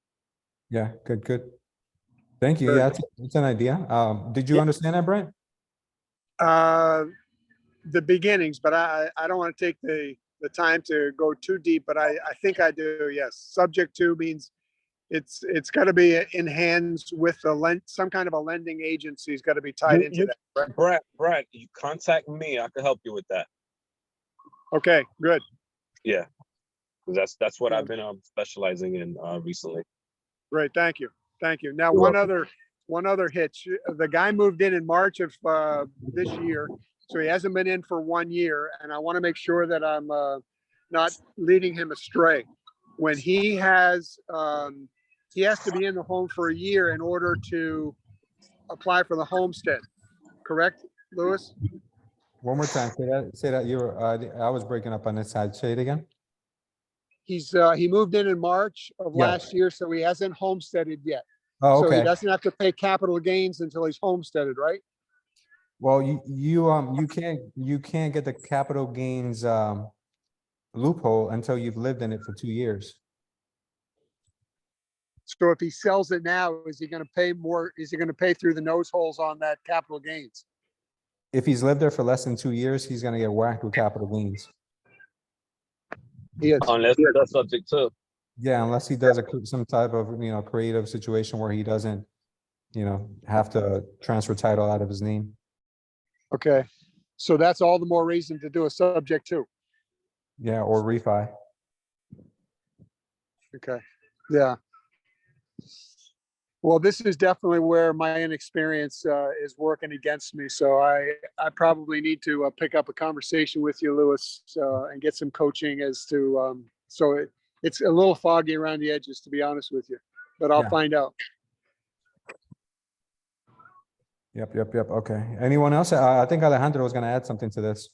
yeah, good. Thank you. Good. Yeah, it's an idea. Did you Yeah. understand that, Brent? The beginnings, but I don't want to take the time to go too deep, but I think I do. Yes. Subject to means it's got to be in hands with some kind of a lending agency has got to be tied into that. Right? Brad, you contact me. I can help you with that. Okay, good. Yeah, 'cause that's what I've been specializing in recently. Great. Thank you. Thank you. Now, You're one other hitch. The guy moved in March of this year, so he hasn't been in for 1 year, and I want to make sure that I'm not leading him astray. When he has to be in the home for a year in order to apply for the homestead. Correct, Louis? One more time. Say that you were, I was breaking up on this side. Say it again. He moved in March of Yeah. last year, so he hasn't homesteaded yet. Oh, So he okay. doesn't have to pay capital gains until he's homesteaded, right? Well, you can't get the capital gains loophole until you've lived in it for 2 years. So if he sells it now, is he going to pay more? Is he going to pay through the nose holes on that capital gains? If he's lived there for less than 2 years, he's gonna get whacked with capital gains. He is. Unless that's subject to. Yeah, unless he does some type of, creative situation where he doesn't, have to transfer title out of his name. Okay. So that's all the more reason to do a subject to. Yeah, or refi. Okay. Yeah. Well, this is definitely where my inexperience is working against me. So I probably need to pick up a conversation with you, Louis, and get some coaching as to. So it's a little foggy around the edges, to be honest with you, but I'll Yeah. find out. Yep. Okay. Anyone else? I think Alejandro was gonna add something to this.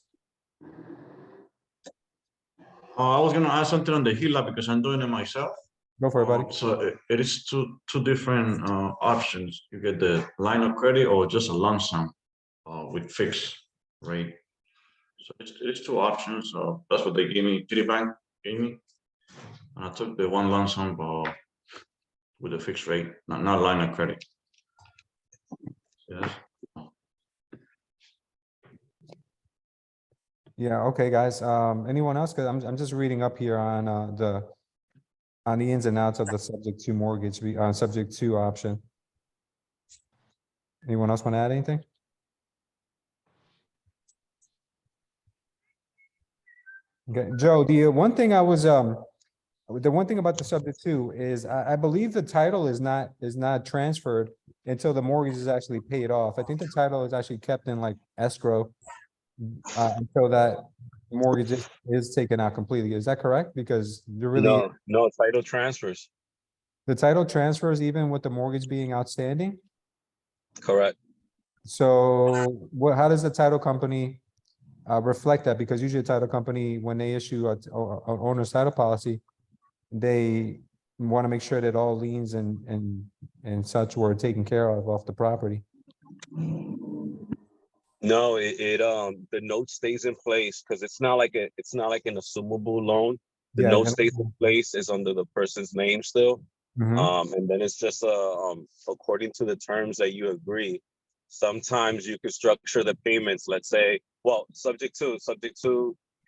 I was gonna add something on the HELOC because I'm doing it myself. Go for it, buddy. So it is two different options. You get the line of credit or just a lump sum with fixed rate. So it's two options. So that's what they gave me. Citibank gave me, and I took the one lump sum with a fixed rate, not line of credit. Yes. Yeah. Okay, guys. Anyone else? Because I'm just reading up here on the ins and outs of the subject to mortgage, subject to option. Anyone else want to add anything? Okay, Joe, the one thing about the subject to is I believe the title is not transferred until the mortgage is actually paid off. I think the title is actually kept in like escrow until that mortgage is taken out completely. Is that correct? Because No title transfers. the title transfers even with the mortgage being outstanding. Correct. So how does the title company reflect that? Because usually a title company, when they issue a owner's title policy, they want to make sure that all liens and such were taken care of off the property. No, the note stays in place because it's not like an assumable loan. The Yeah, note stays in place, is under the person's name still. mhm. And then it's just according to the terms that you agree. Sometimes you can structure the payments, let's say, well, subject to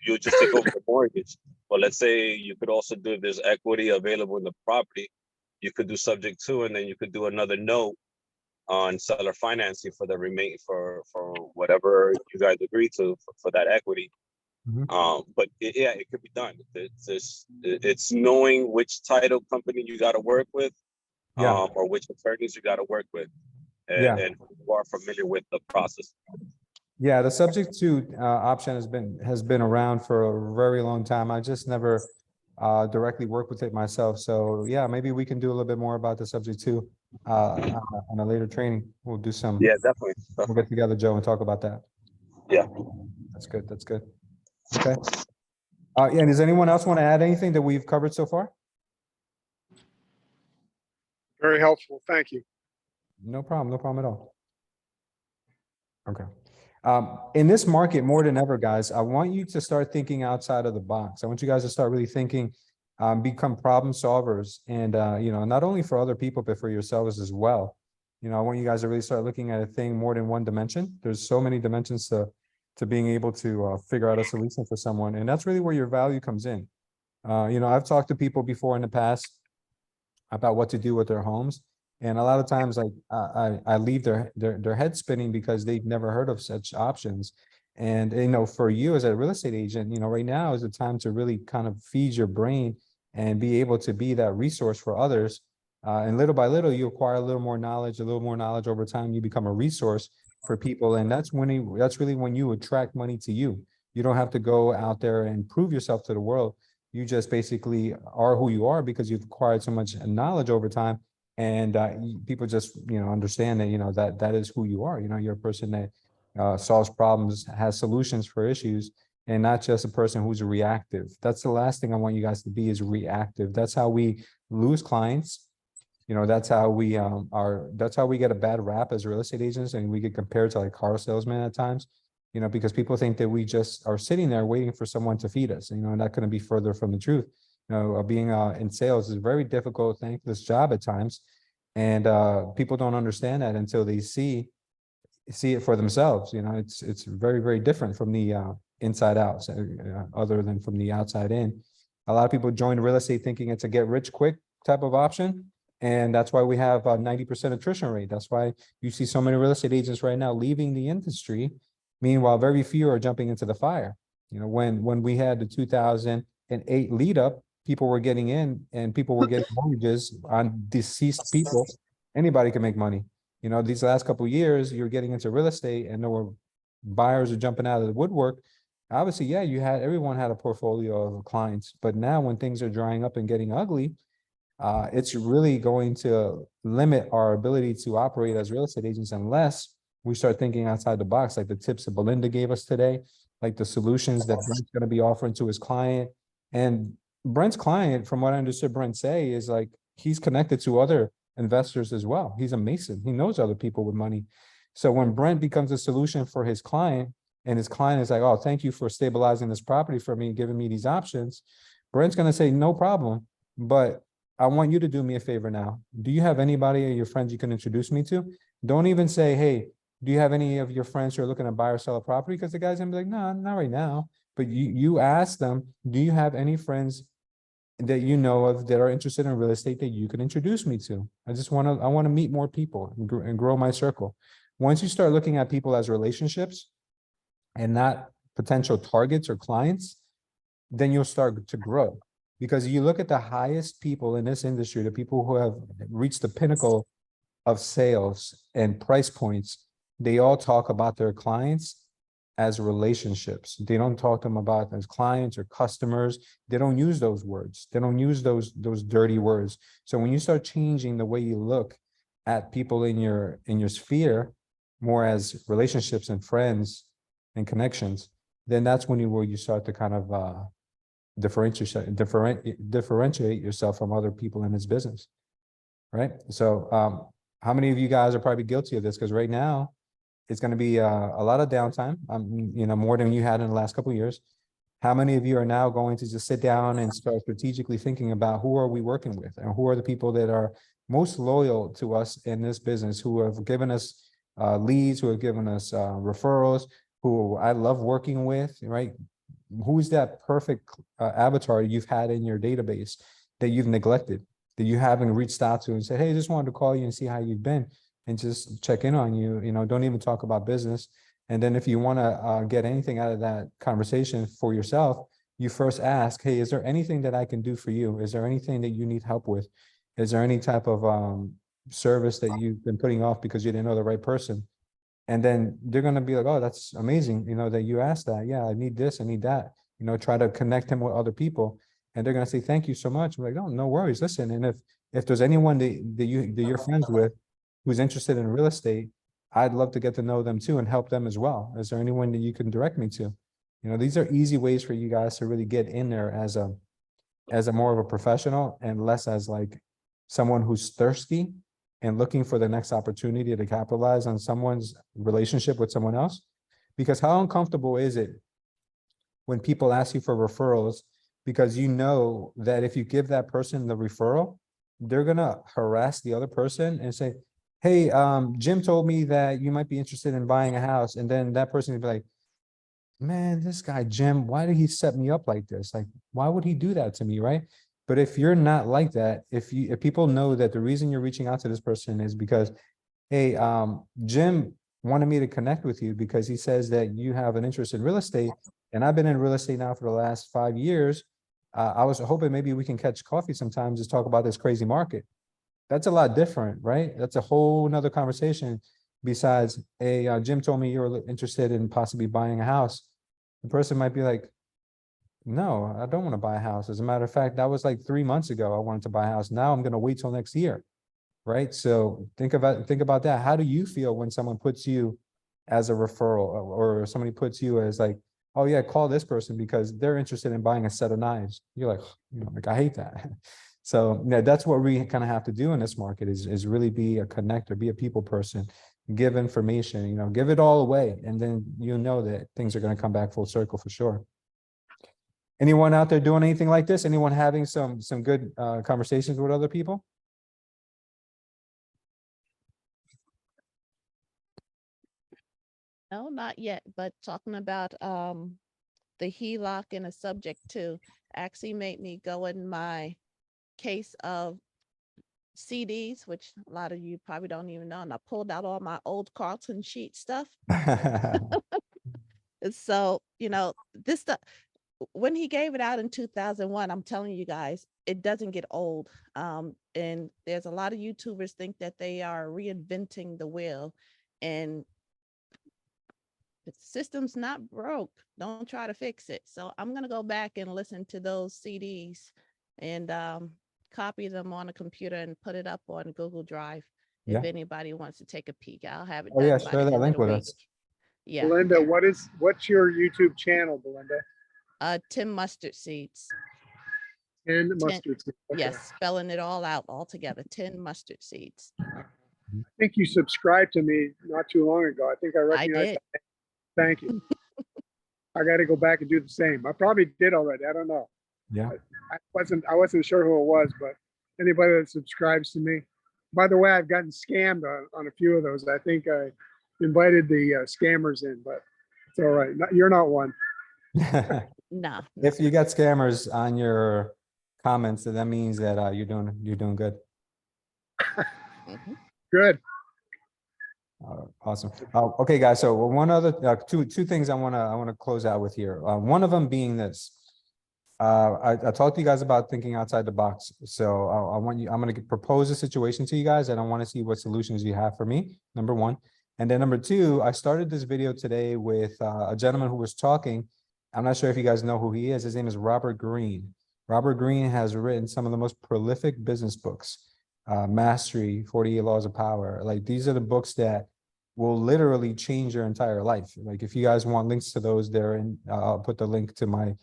you just take over the mortgage. But let's say you could also do, if there's equity available in the property, you could do subject to, and then you could do another note on seller financing for the for whatever you guys agree to for that equity. Mhm. But yeah, it could be done. It's knowing which title company you got to work with, Yeah, or which attorneys you got to work with, yeah. and who are familiar with the process. Yeah, the subject to option has been around for a very long time. I just never directly worked with it myself. So yeah, maybe we can do a little bit more about the subject to on a later training. We'll do some. Yeah, definitely. We'll get together, Joe, and talk about that. Yeah. That's good. That's good. Okay. Yeah. Does anyone else want to add anything that we've covered so far? Very helpful. Thank you. No problem. No problem at all. Okay. In this market, more than ever, guys, I want you to start thinking outside of the box. I want you guys to start really thinking, become problem solvers, and you know, not only for other people, but for yourselves as well. You know, I want you guys to really start looking at a thing more than one dimension. There's so many dimensions to being able to figure out a solution for someone, and that's really where your value comes in. You know, I've talked to people before in the past about what to do with their homes. And a lot of times, like I leave their head spinning because they've never heard of such options. And you know, for you as a real estate agent, you know, right now is the time to really kind of feed your brain and be able to be that resource for others. And little by little, you acquire a little more knowledge over time. You become a resource for people, and that's that's really when you attract money to you. You don't have to go out there and prove yourself to the world. You just basically are who you are because you've acquired so much knowledge over time. And people just, you know, understand that, you know, that is who you are. You know, you're a person that solves problems, has solutions for issues, and not just a person who's reactive. That's the last thing I want you guys to be, is reactive. That's how we lose clients. You know, that's how we that's how we get a bad rap as real estate agents, and we get compared to like car salesmen at times. You know, because people think that we just are sitting there waiting for someone to feed us. You know, and that couldn't be further from the truth. You know, being in sales is a very difficult, thankless job at times, and people don't understand that until they see it for themselves. You know, it's very, very different from the inside out, so, other than from the outside in. A lot of people join real estate thinking it's a get rich quick type of option, and that's why we have a 90% attrition rate. That's why you see so many real estate agents right now leaving the industry. Meanwhile, very few are jumping into the fire. You know, when we had the 2008 lead up, people were getting in and people were getting mortgages on deceased people. Anybody can make money. You know, these last couple of years, you're getting into real estate and there were buyers are jumping out of the woodwork. Obviously, yeah, everyone had a portfolio of clients, but now when things are drying up and getting ugly, it's really going to limit our ability to operate as real estate agents unless we start thinking outside the box, like the tips that Belinda gave us today, like the solutions that Brent's going to be offering to his client. And Brent's client, from what I understood Brent say, is like he's connected to other investors as well. He's a Mason. He knows other people with money. So when Brent becomes a solution for his client, and his client is like, oh, thank you for stabilizing this property for me, giving me these options, Brent's going to say, no problem. But I want you to do me a favor now. Do you have anybody or your friends you can introduce me to? Don't even say, hey, do you have any of your friends who are looking to buy or sell a property? Because the guy's gonna be like, no, not right now. But you ask them, do you have any friends that you know of that are interested in real estate that you can introduce me to? I want to meet more people and grow my circle. Once you start looking at people as relationships and not potential targets or clients, then you'll start to grow. Because you look at the highest people in this industry, the people who have reached the pinnacle of sales and price points, they all talk about their clients as relationships. They don't talk to them about as clients or customers. They don't use those words. They don't use those dirty words. So when you start changing the way you look at people in your sphere more as relationships and friends and connections, then that's where you start to kind of differentiate yourself from other people in this business, right? So how many of you guys are probably guilty of this? Because right now it's going to be a lot of downtime, you know, more than you had in the last couple of years. How many of you are now going to just sit down and start strategically thinking about who are we working with and who are the people that are most loyal to us in this business, who have given us leads, who have given us referrals, who I love working with, right? who's that perfect avatar you've had in your database that you've neglected, that you haven't reached out to and said, hey, just wanted to call you and see how you've been and just check in on you. You know, don't even talk about business. And then if you want to get anything out of that conversation for yourself, you first ask, hey, is there anything that I can do for you? Is there anything that you need help with? Is there any type of service that you've been putting off because you didn't know the right person? And then they're going to be like, oh, that's amazing, you know, that you asked that. Yeah, I need this, I need that. You know, try to connect him with other people. And they're going to say, thank you so much. We're like, oh, no worries. Listen, and if there's anyone that you're friends with who's interested in real estate, I'd love to get to know them too and help them as well. Is there anyone that you can direct me to? You know, these are easy ways for you guys to really get in there as a more of a professional and less as like someone who's thirsty and looking for the next opportunity to capitalize on someone's relationship with someone else. Because how uncomfortable is it when people ask you for referrals, because you know that if you give that person the referral, they're gonna harass the other person and say, hey, Jim told me that you might be interested in buying a house. And then that person would be like, man, this guy, Jim, why did he set me up like this? Like, why would he do that to me, right? But if you're not like that, if people know that the reason you're reaching out to this person is because, hey, Jim wanted me to connect with you because he says that you have an interest in real estate, and I've been in real estate now for the last 5 years. I was hoping maybe we can catch coffee sometimes to talk about this crazy market. That's a lot different, right? That's a whole nother conversation besides, hey, Jim told me you were interested in possibly buying a house. The person might be like, no, I don't want to buy a house. As a matter of fact, that was like 3 months ago. I wanted to buy a house. Now I'm going to wait till next year. Right. So think about that. How do you feel when someone puts you as a referral or somebody puts you as like, oh yeah, call this person because they're interested in buying a set of knives. You're like, you know, like, I hate that. So yeah, that's what we kind of have to do in this market is really be a connector, be a people person, give information, you know, give it all away. And then you know that things are going to come back full circle for sure. Anyone out there doing anything like this? Anyone having some good conversations with other people? No, not yet, but talking about the HELOC and a subject to actually made me go in my case of CDs, which a lot of you probably don't even know. And I pulled out all my old Carlton sheet stuff. And so, you know, this stuff, when he gave it out in 2001, I'm telling you guys, it doesn't get old. And there's a lot of YouTubers think that they are reinventing the wheel, and the system's not broke. Don't try to fix it. So I'm going to go back and listen to those CDs and copy them on a computer and put it up on Google Drive. Yeah. If anybody wants to take a peek, I'll have it Oh yeah, done by share the that end of link the with week. us. Yeah. Belinda, what's your YouTube channel, Belinda? Tim Mustard Seeds. And mustard seed. Okay. Yes, spelling it all out all together. 10 mustard seeds. I think you subscribed to me not too long ago. I think I I recognize did. that. Thank you. I got to go back and do the same. I probably did already. I don't know. Yeah. I wasn't sure who it was, but anybody that subscribes to me. By the way, I've gotten scammed on a few of those. I think I invited the scammers in, but it's all right. You're not one. No. If you got scammers on your comments, then that means that you're doing good. Mhm. Good. Awesome. Okay, guys. So one other two things I want to close out with here. One of them being this. I talked to you guys about thinking outside the box. So I'm going to propose a situation to you guys, and I want to see what solutions you have for me. Number one. And then number two, I started this video today with a gentleman who was talking. I'm not sure if you guys know who he is. His name is Robert Greene. Robert Greene has written some of the most prolific business books. Mastery, 48 Laws of Power. Like, these are the books that will literally change your entire life. Like, if you guys want links to those, I'll put the link to my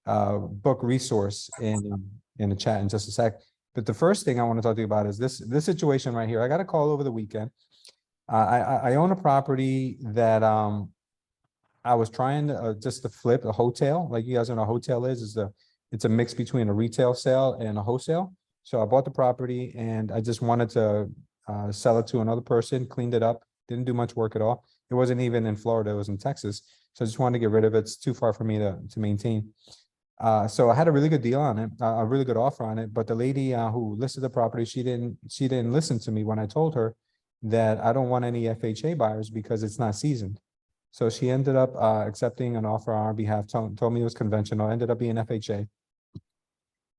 book resource in the chat in just a sec. But the first thing I want to talk to you about is this situation right here. I got a call over the weekend. I own a property that I was trying to just to flip a hotel. Like, you guys know what a hotel is it's a mix between a retail sale and a wholesale. So I bought the property and I just wanted to sell it to another person, cleaned it up, didn't do much work at all. It wasn't even in Florida, it was in Texas. So I just wanted to get rid of it. It's too far for me to maintain. So I had a really good deal on it, a really good offer on it. But the lady who listed the property, she didn't listen to me when I told her that I don't want any FHA buyers because it's not seasoned. So she ended up accepting an offer on our behalf, told me it was conventional, ended up being FHA.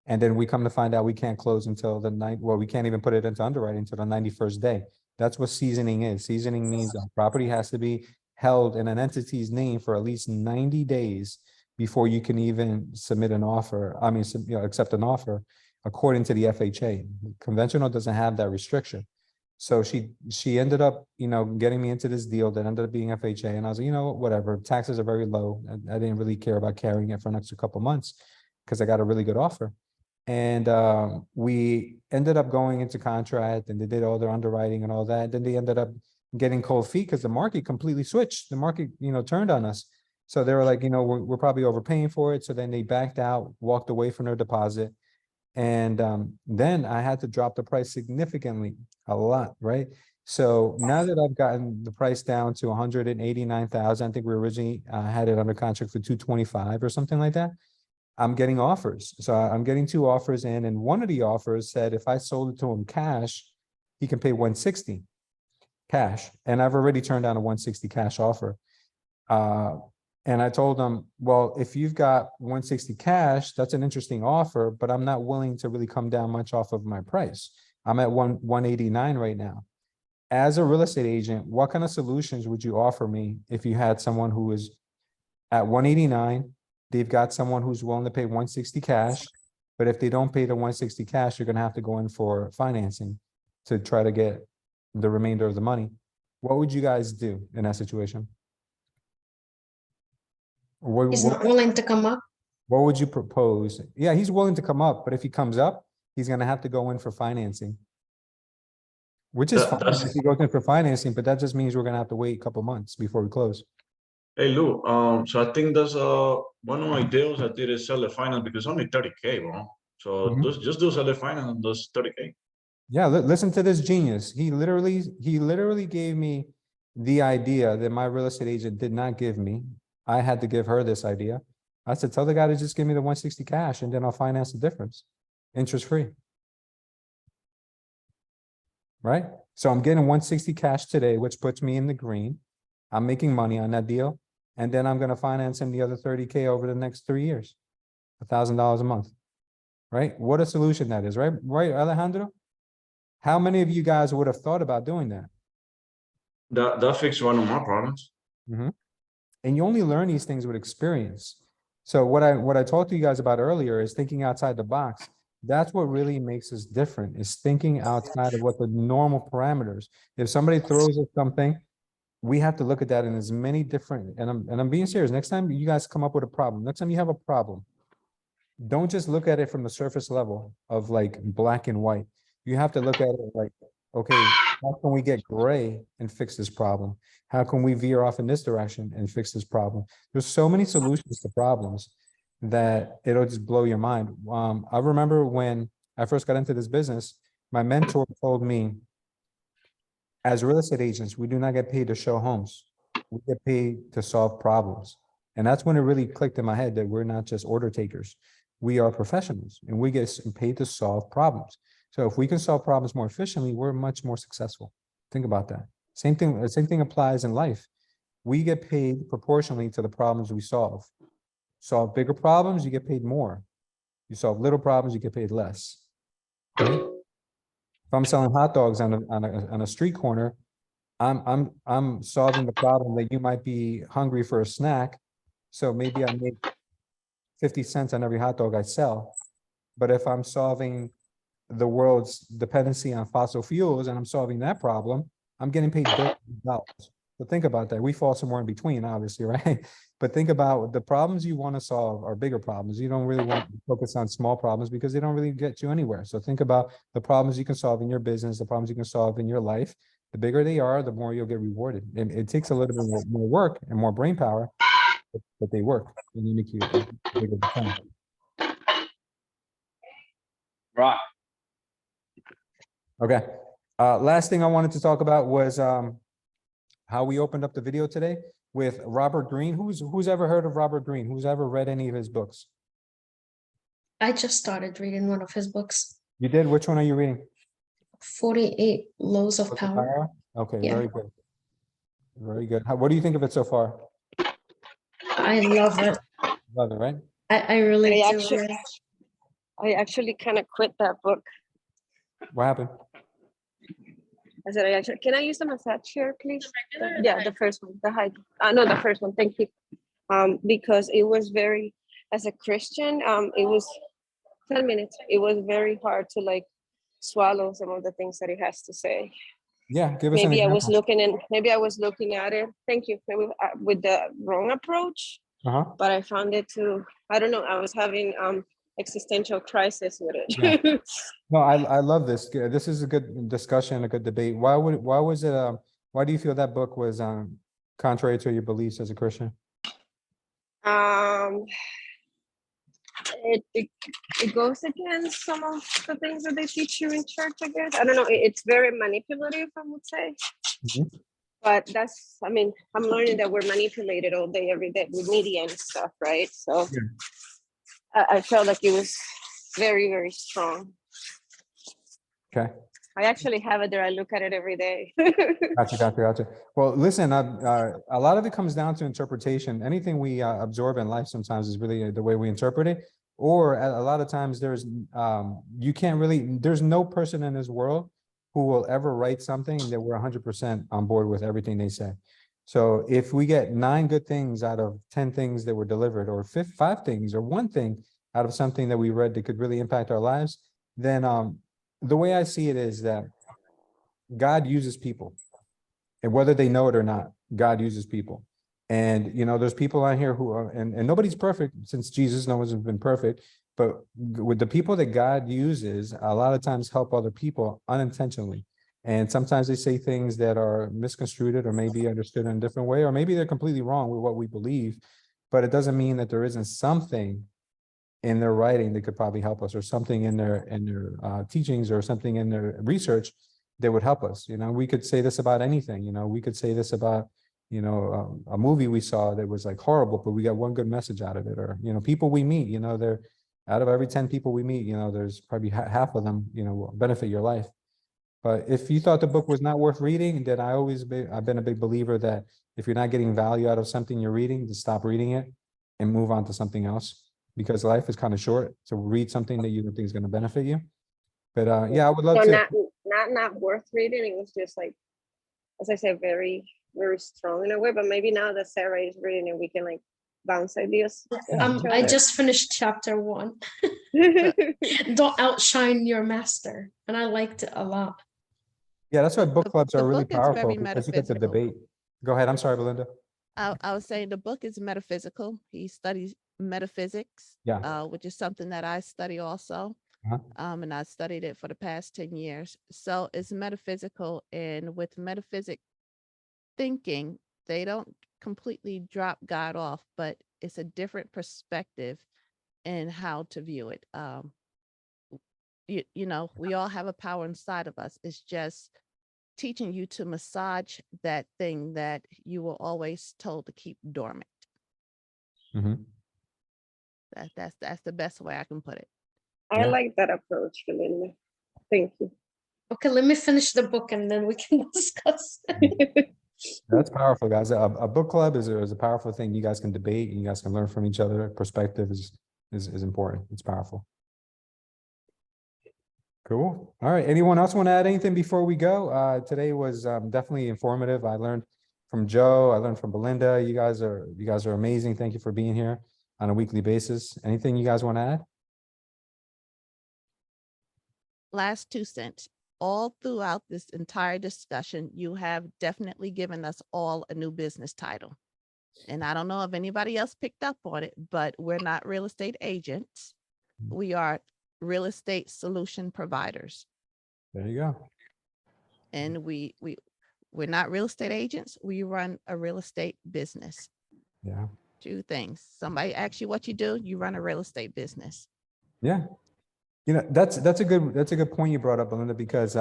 And then we come to find out we can't close until the night, well, we can't even put it into underwriting until the 91st day. That's what seasoning is. Seasoning means the property has to be held in an entity's name for at least 90 days before you can even submit an offer. I mean, accept an offer according to the FHA. Conventional doesn't have that restriction. So she ended up, getting me into this deal that ended up being FHA. And I was like, whatever, taxes are very low. I didn't really care about carrying it for an extra couple months because I got a really good offer. And we ended up going into contract and they did all their underwriting and all that. Then they ended up getting cold feet because the market completely switched. The market, turned on us. So they were like, we're probably overpaying for it. So then they backed out, walked away from their deposit. And then I had to drop the price significantly, a lot, right? So now that I've gotten the price down to 189,000, I think we originally had it under contract for 225 or something like that. I'm getting offers. So I'm getting 2 offers in, and one of the offers said if I sold it to him cash, he can pay 160 cash. And I've already turned down a 160 cash offer. And I told him, well, if you've got 160 cash, that's an interesting offer, but I'm not willing to really come down much off of my price. I'm at 189 right now. As a real estate agent, what kind of solutions would you offer me if you had someone who is at 189? They've got someone who's willing to pay 160 cash, but if they don't pay the 160 cash, you're going to have to go in for financing to try to get the remainder of the money. What would you guys do in that situation? He's not willing to come up. What would you propose? Yeah, he's willing to come up, but if he comes up, he's going to have to go in for financing, which is fine if he goes in for financing, but that just means we're going to have to wait a couple months before we close. Hey Lou, so I think that's one of my deals I did is seller finance because only 30K, bro. So just do seller finance and those 30K. Yeah, listen to this genius. He literally gave me the idea that my real estate agent did not give me. I had to give her this idea. I said, tell the guy to just give me the 160 cash and then I'll finance the difference. Interest free. Right? So I'm getting 160 cash today, which puts me in the green. I'm making money on that deal. And then I'm going to finance him the other 30K over the next 3 years, $1,000 a month. Right? What a solution that is, right? Right, Alejandro? How many of you guys would have thought about doing that? That fixed one of my problems. And you only learn these things with experience. So what I talked to you guys about earlier is thinking outside the box. That's what really makes us different, is thinking outside of what the normal parameters. If somebody throws us something, we have to look at that in as many different, and I'm being serious. Next time you guys come up with a problem, next time you have a problem, don't just look at it from the surface level of like black and white. You have to look at it like, okay, how can we get gray and fix this problem? How can we veer off in this direction and fix this problem? There's so many solutions to problems that it'll just blow your mind. I remember when I first got into this business, my mentor told me, as real estate agents, we do not get paid to show homes. We get paid to solve problems. And that's when it really clicked in my head that we're not just order takers. We are professionals and we get paid to solve problems. So if we can solve problems more efficiently, we're much more successful. Think about that. Same thing applies in life. We get paid proportionally to the problems we solve. Solve bigger problems, you get paid more. You solve little problems, you get paid less. Right? If I'm selling hot dogs on a street corner, I'm solving the problem that you might be hungry for a snack. So maybe I make 50 cents on every hot dog I sell. But if I'm solving the world's dependency on fossil fuels and I'm solving that problem, I'm getting paid billions of dollars. So think about that. We fall somewhere in between, obviously, right? But think about the problems you want to solve are bigger problems. You don't really want to focus on small problems because they don't really get you anywhere. So think about the problems you can solve in your business, the problems you can solve in your life. The bigger they are, the more you'll get rewarded. And it takes a little bit more work and more brain power, but they work and you make you a bigger return. Right. Okay. Last thing I wanted to talk about was how we opened up the video today with Robert Greene. Who's ever heard of Robert Greene? Who's ever read any of his books? I just started reading one of his books, You did? Which one are you reading? 48 Laws of Book of Power. Power? Okay, Yeah. very good. Very good. What do you think of it so far? I love it. Love it, right? I really I do. actually, Yeah. I actually kind of quit that book. What happened? I said, can I use the massage chair, please? Yeah, the first one, the high. No, the first one. Thank you. Because it was very, as a Christian, it was 10 minutes. It was very hard to like swallow some of the things that he has to say. Yeah, give us an Maybe I was example. looking at it. Thank you. Maybe with the wrong approach, Uh-huh. but I found it to. I don't know. I was having existential crisis with it. Yeah. No, I love this. This is a good discussion, a good debate. Why was it why do you feel that book was contrary to your beliefs as a Christian? It goes against some of the things that they teach you in church, I guess. I don't know. It's very manipulative, I would say. Mhm. But that's, I mean, I'm learning that we're manipulated all day, every day with media and stuff, right? So Yeah. I felt like it was very, very strong. Okay. I actually have it there. I look at it every day. Gotcha. Well, listen, a lot of it comes down to interpretation. Anything we absorb in life sometimes is really the way we interpret it. Or a lot of times there's, you can't really, there's no person in this world who will ever write something that we're 100% on board with everything they say. So if we get 9 good things out of 10 things that were delivered, or 5 things, or 1 thing out of something that we read that could really impact our lives, then the way I see it is that God uses people, and whether they know it or not, God uses people. And, you know, there's people out here who are, and nobody's perfect since Jesus, no one's been perfect, but with the people that God uses, a lot of times help other people unintentionally. And sometimes they say things that are misconstrued or maybe understood in a different way, or maybe they're completely wrong with what we believe, but it doesn't mean that there isn't something in their writing that could probably help us, or something in their teachings, or something in their research that would help us. You know, we could say this about anything. You know, we could say this about, you know, a movie we saw that was like horrible, but we got one good message out of it. Or, you know, people we meet, you know, they're out of every 10 people we meet, you know, there's probably half of them, you know, will benefit your life. But if you thought the book was not worth reading, then I've been a big believer that if you're not getting value out of something you're reading, to stop reading it and move on to something else, because life is kind of short. So read something that you don't think is going to benefit you. But yeah, I would love No, to. not worth reading. It was just like, as I said, very, very strong in a way. But maybe now that Sarah is reading it, we can like bounce ideas. I just finished chapter 1. Don't outshine your master, and I liked it a lot. Yeah, that's why book clubs The are really book is very powerful, because you get the metaphysical. debate. Go ahead. I'm sorry, Belinda. I was saying the book is metaphysical. He studies metaphysics, Yeah. which is something that I study also. Uh-huh. And I studied it for the past 10 years. So it's metaphysical, and with metaphysic thinking, they don't completely drop God off, but it's a different perspective in how to view it. You know, we all have a power inside of us. It's just teaching you to massage that thing that you were always told to keep dormant. Mm-hmm. That's the best way I can put it. I like that approach, Belinda. Thank you. Okay, let me finish the book and then we can discuss. That's powerful, guys. A book club is a powerful thing. You guys can debate, and you guys can learn from each other. Perspective is important. It's powerful. Cool. All right. Anyone else want to add anything before we go? Today was definitely informative. I learned from Joe. I learned from Belinda. You guys are amazing. Thank you for being here on a weekly basis. Anything you guys want to add? Last 2 cents. All throughout this entire discussion, you have definitely given us all a new business title. And I don't know if anybody else picked up on it, but we're not real estate agents. We are real estate solution providers. There you go. And we're not real estate agents. We run a real estate business. Yeah. 2 things. Somebody asks you what you do, you run a real estate business. Yeah. You know, that's a good point you brought up, Belinda, because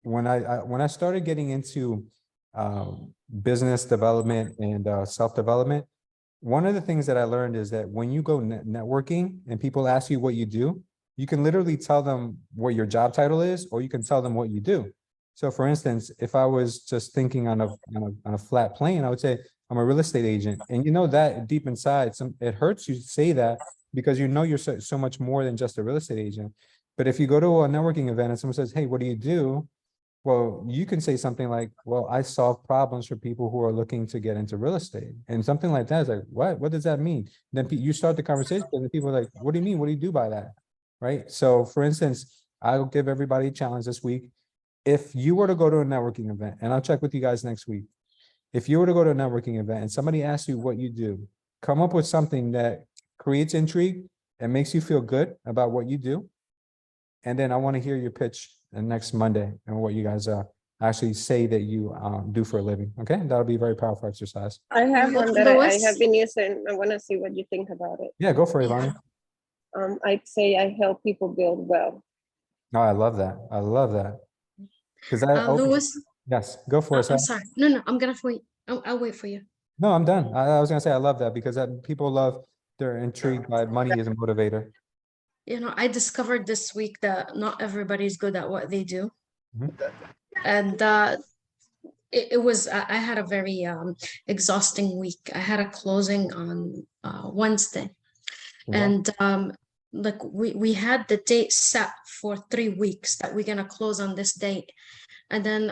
when I started getting into business development and self-development, one of the things that I learned is that when you go networking and people ask you what you do, you can literally tell them what your job title is, or you can tell them what you do. So for instance, if I was just thinking on a flat plane, I would say I'm a real estate agent. And you know that deep inside, it hurts you to say that because you know you're so much more than just a real estate agent. But if you go to a networking event and someone says, hey, what do you do? Well, you can say something like, well, I solve problems for people who are looking to get into real estate. And something like that is like, what? What does that mean? Then you start the conversation and people are like, what do you mean? What do you do by that? Right? So for instance, I'll give everybody a challenge this week. If you were to go to a networking event, and I'll check with you guys next week. If you were to go to a networking event and somebody asks you what you do, come up with something that creates intrigue and makes you feel good about what you do. And then I want to hear your pitch next Monday and what you guys actually say that you do for a living. Okay, that'll be a very powerful exercise. I have one that I Louis? have been using. I want to see what you think about it. Yeah, go for it, Yeah. Ivani. I'd say I help people build wealth. No, I love that. I love that. Because that Louis, yes, go for it. I'm Sarah. sorry. No, I'm gonna wait. I'll wait for you. No, I'm done. I was gonna say I love that because people love, they're intrigued by money as a motivator. You know, I discovered this week that not everybody's good at what they do. Mhm. And it was, I had a very exhausting week. I had a closing on Wednesday. Congrats. And like we had the date set for 3 weeks that we're gonna close on this date. And then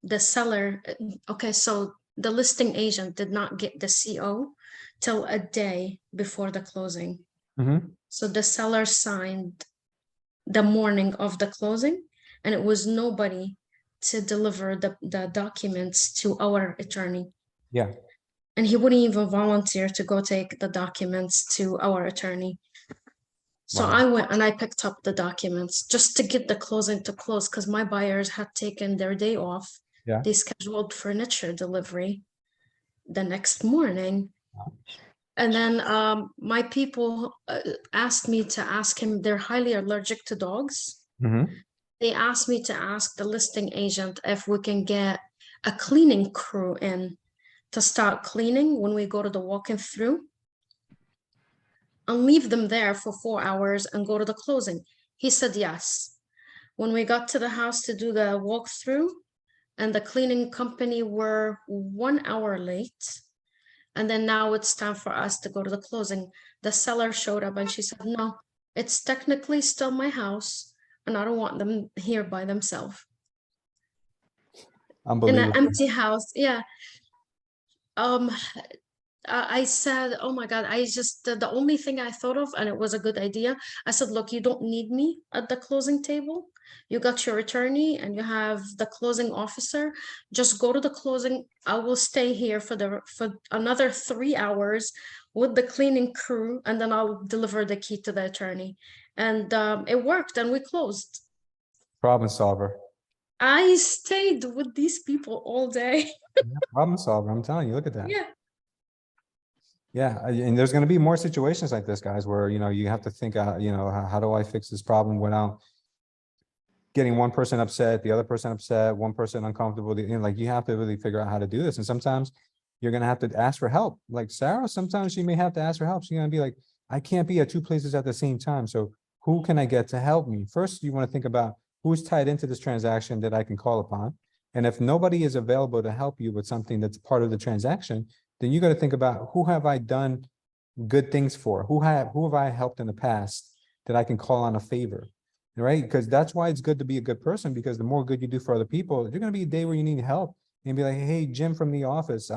the seller, okay, so the listing agent did not get the CO till a day before the closing. Mhm. So the seller signed the morning of the closing, and it was nobody to deliver the documents to our attorney. Yeah. And he wouldn't even volunteer to go take the documents to our attorney. So Wow. I went and I picked up the documents just to get the closing to close because my buyers had taken their day off. Yeah. They scheduled furniture delivery the next morning. And then my people asked me to ask him, they're highly allergic to dogs. Mhm. They asked me to ask the listing agent if we can get a cleaning crew in to start cleaning when we go to the walking through and leave them there for 4 hours and go to the closing. He said yes. When we got to the house to do the walkthrough, and the cleaning company were 1 hour late, and then now it's time for us to go to the closing. The seller showed up and she said, no, it's technically still my house and I don't want them here by themselves. In Unbelievable. an empty house, yeah. I said, oh my God, I just, the only thing I thought of, and it was a good idea, I said, look, you don't need me at the closing table. You got your attorney and you have the closing officer. Just go to the closing. I will stay here for another 3 hours with the cleaning crew, and then I'll deliver the key to the attorney. And it worked, and we closed. Problem solver. I stayed with these people all day. Yeah, problem solver. I'm telling you, look at that. Yeah. Yeah, and there's going to be more situations like this, guys, where you have to think, how do I fix this problem without getting one person upset, the other person upset, one person uncomfortable. Like you have to really figure out how to do this. And sometimes you're going to have to ask for help. Like Sarah, sometimes she may have to ask for help. She's going to be like, I can't be at 2 places at the same time. So who can I get to help me? First, you want to think about who's tied into this transaction that I can call upon. And if nobody is available to help you with something that's part of the transaction, then you got to think about who have I done good things for? Who have I helped in the past that I can call on a favor, right? Because that's why it's good to be a good person, because the more good you do for other people, there's going to be a day where you need help and be like, hey, Jim from the office,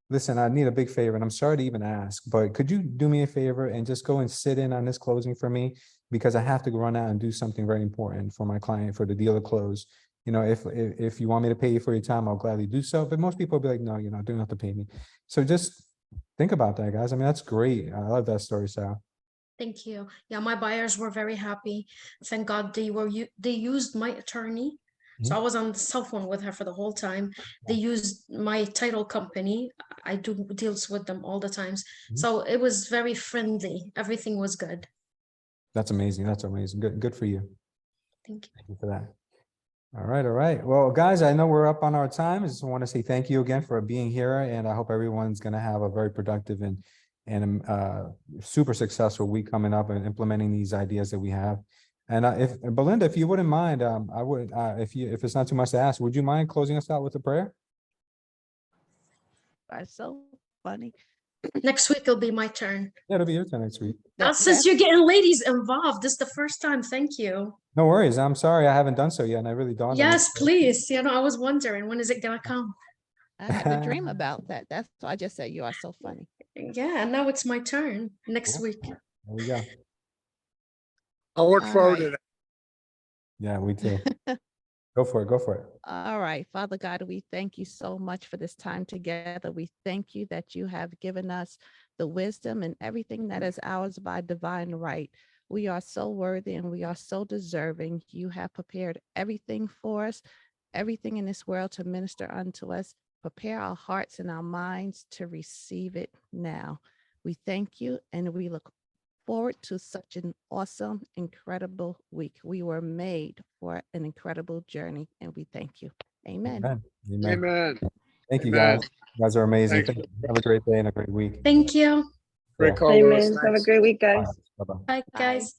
listen, I need a big favor and I'm sorry to even ask, but could you do me a favor and just go and sit in on this closing for me? Because I have to run out and do something very important for my client for the deal to close. If you want me to pay you for your time, I'll gladly do so. But most people will be like, no, you don't have to pay me. So just think about that, guys. I mean, that's great. I love that story, Sarah. Thank you. Yeah, my buyers were very happy. Thank God they used my attorney. So I was on the cell phone with her for the whole time. They used my title company. I do deals with them all the times. So it was very friendly. Everything was good. That's amazing. That's amazing. Good for you. Thank you. Thank you for that. All right, all right. Well, guys, I know we're up on our time. I just want to say thank you again for being here, and I hope everyone's going to have a very productive and super successful week coming up and implementing these ideas that we have. And if Belinda, if you wouldn't mind, I would, if it's not too much to ask, would you mind closing us out with a prayer? That's so funny. Next week it'll be my turn. Yeah, it'll be your turn next week. Since you're getting ladies involved, this is the first time. Thank you. No worries. I'm sorry I haven't done so yet, and I really dawned on me. Yes, please. You know, I was wondering, when is it gonna come? I had a dream about that. That's why I just said you are so funny. Yeah, now it's my turn next Cool. week. There we go. I'll look All forward right. to that. Yeah, we too. Go for it. Go for it. All right, Father God, we thank you so much for this time together. We thank you that you have given us the wisdom and everything that is ours by divine right. We are so worthy and we are so deserving. You have prepared everything for us, everything in this world to minister unto us. Prepare our hearts and our minds to receive it now. We thank you and we look forward to such an awesome, incredible week. We were made for an incredible journey and we thank you. Amen. Amen. Amen. Amen. Thank you, Amen. guys. You guys are amazing. Thanks. Have a great day and a great week. Thank you. Great Yeah. call, Louis. Amen. Have a Thanks. great week, guys. Bye-bye. Bye, Bye. guys.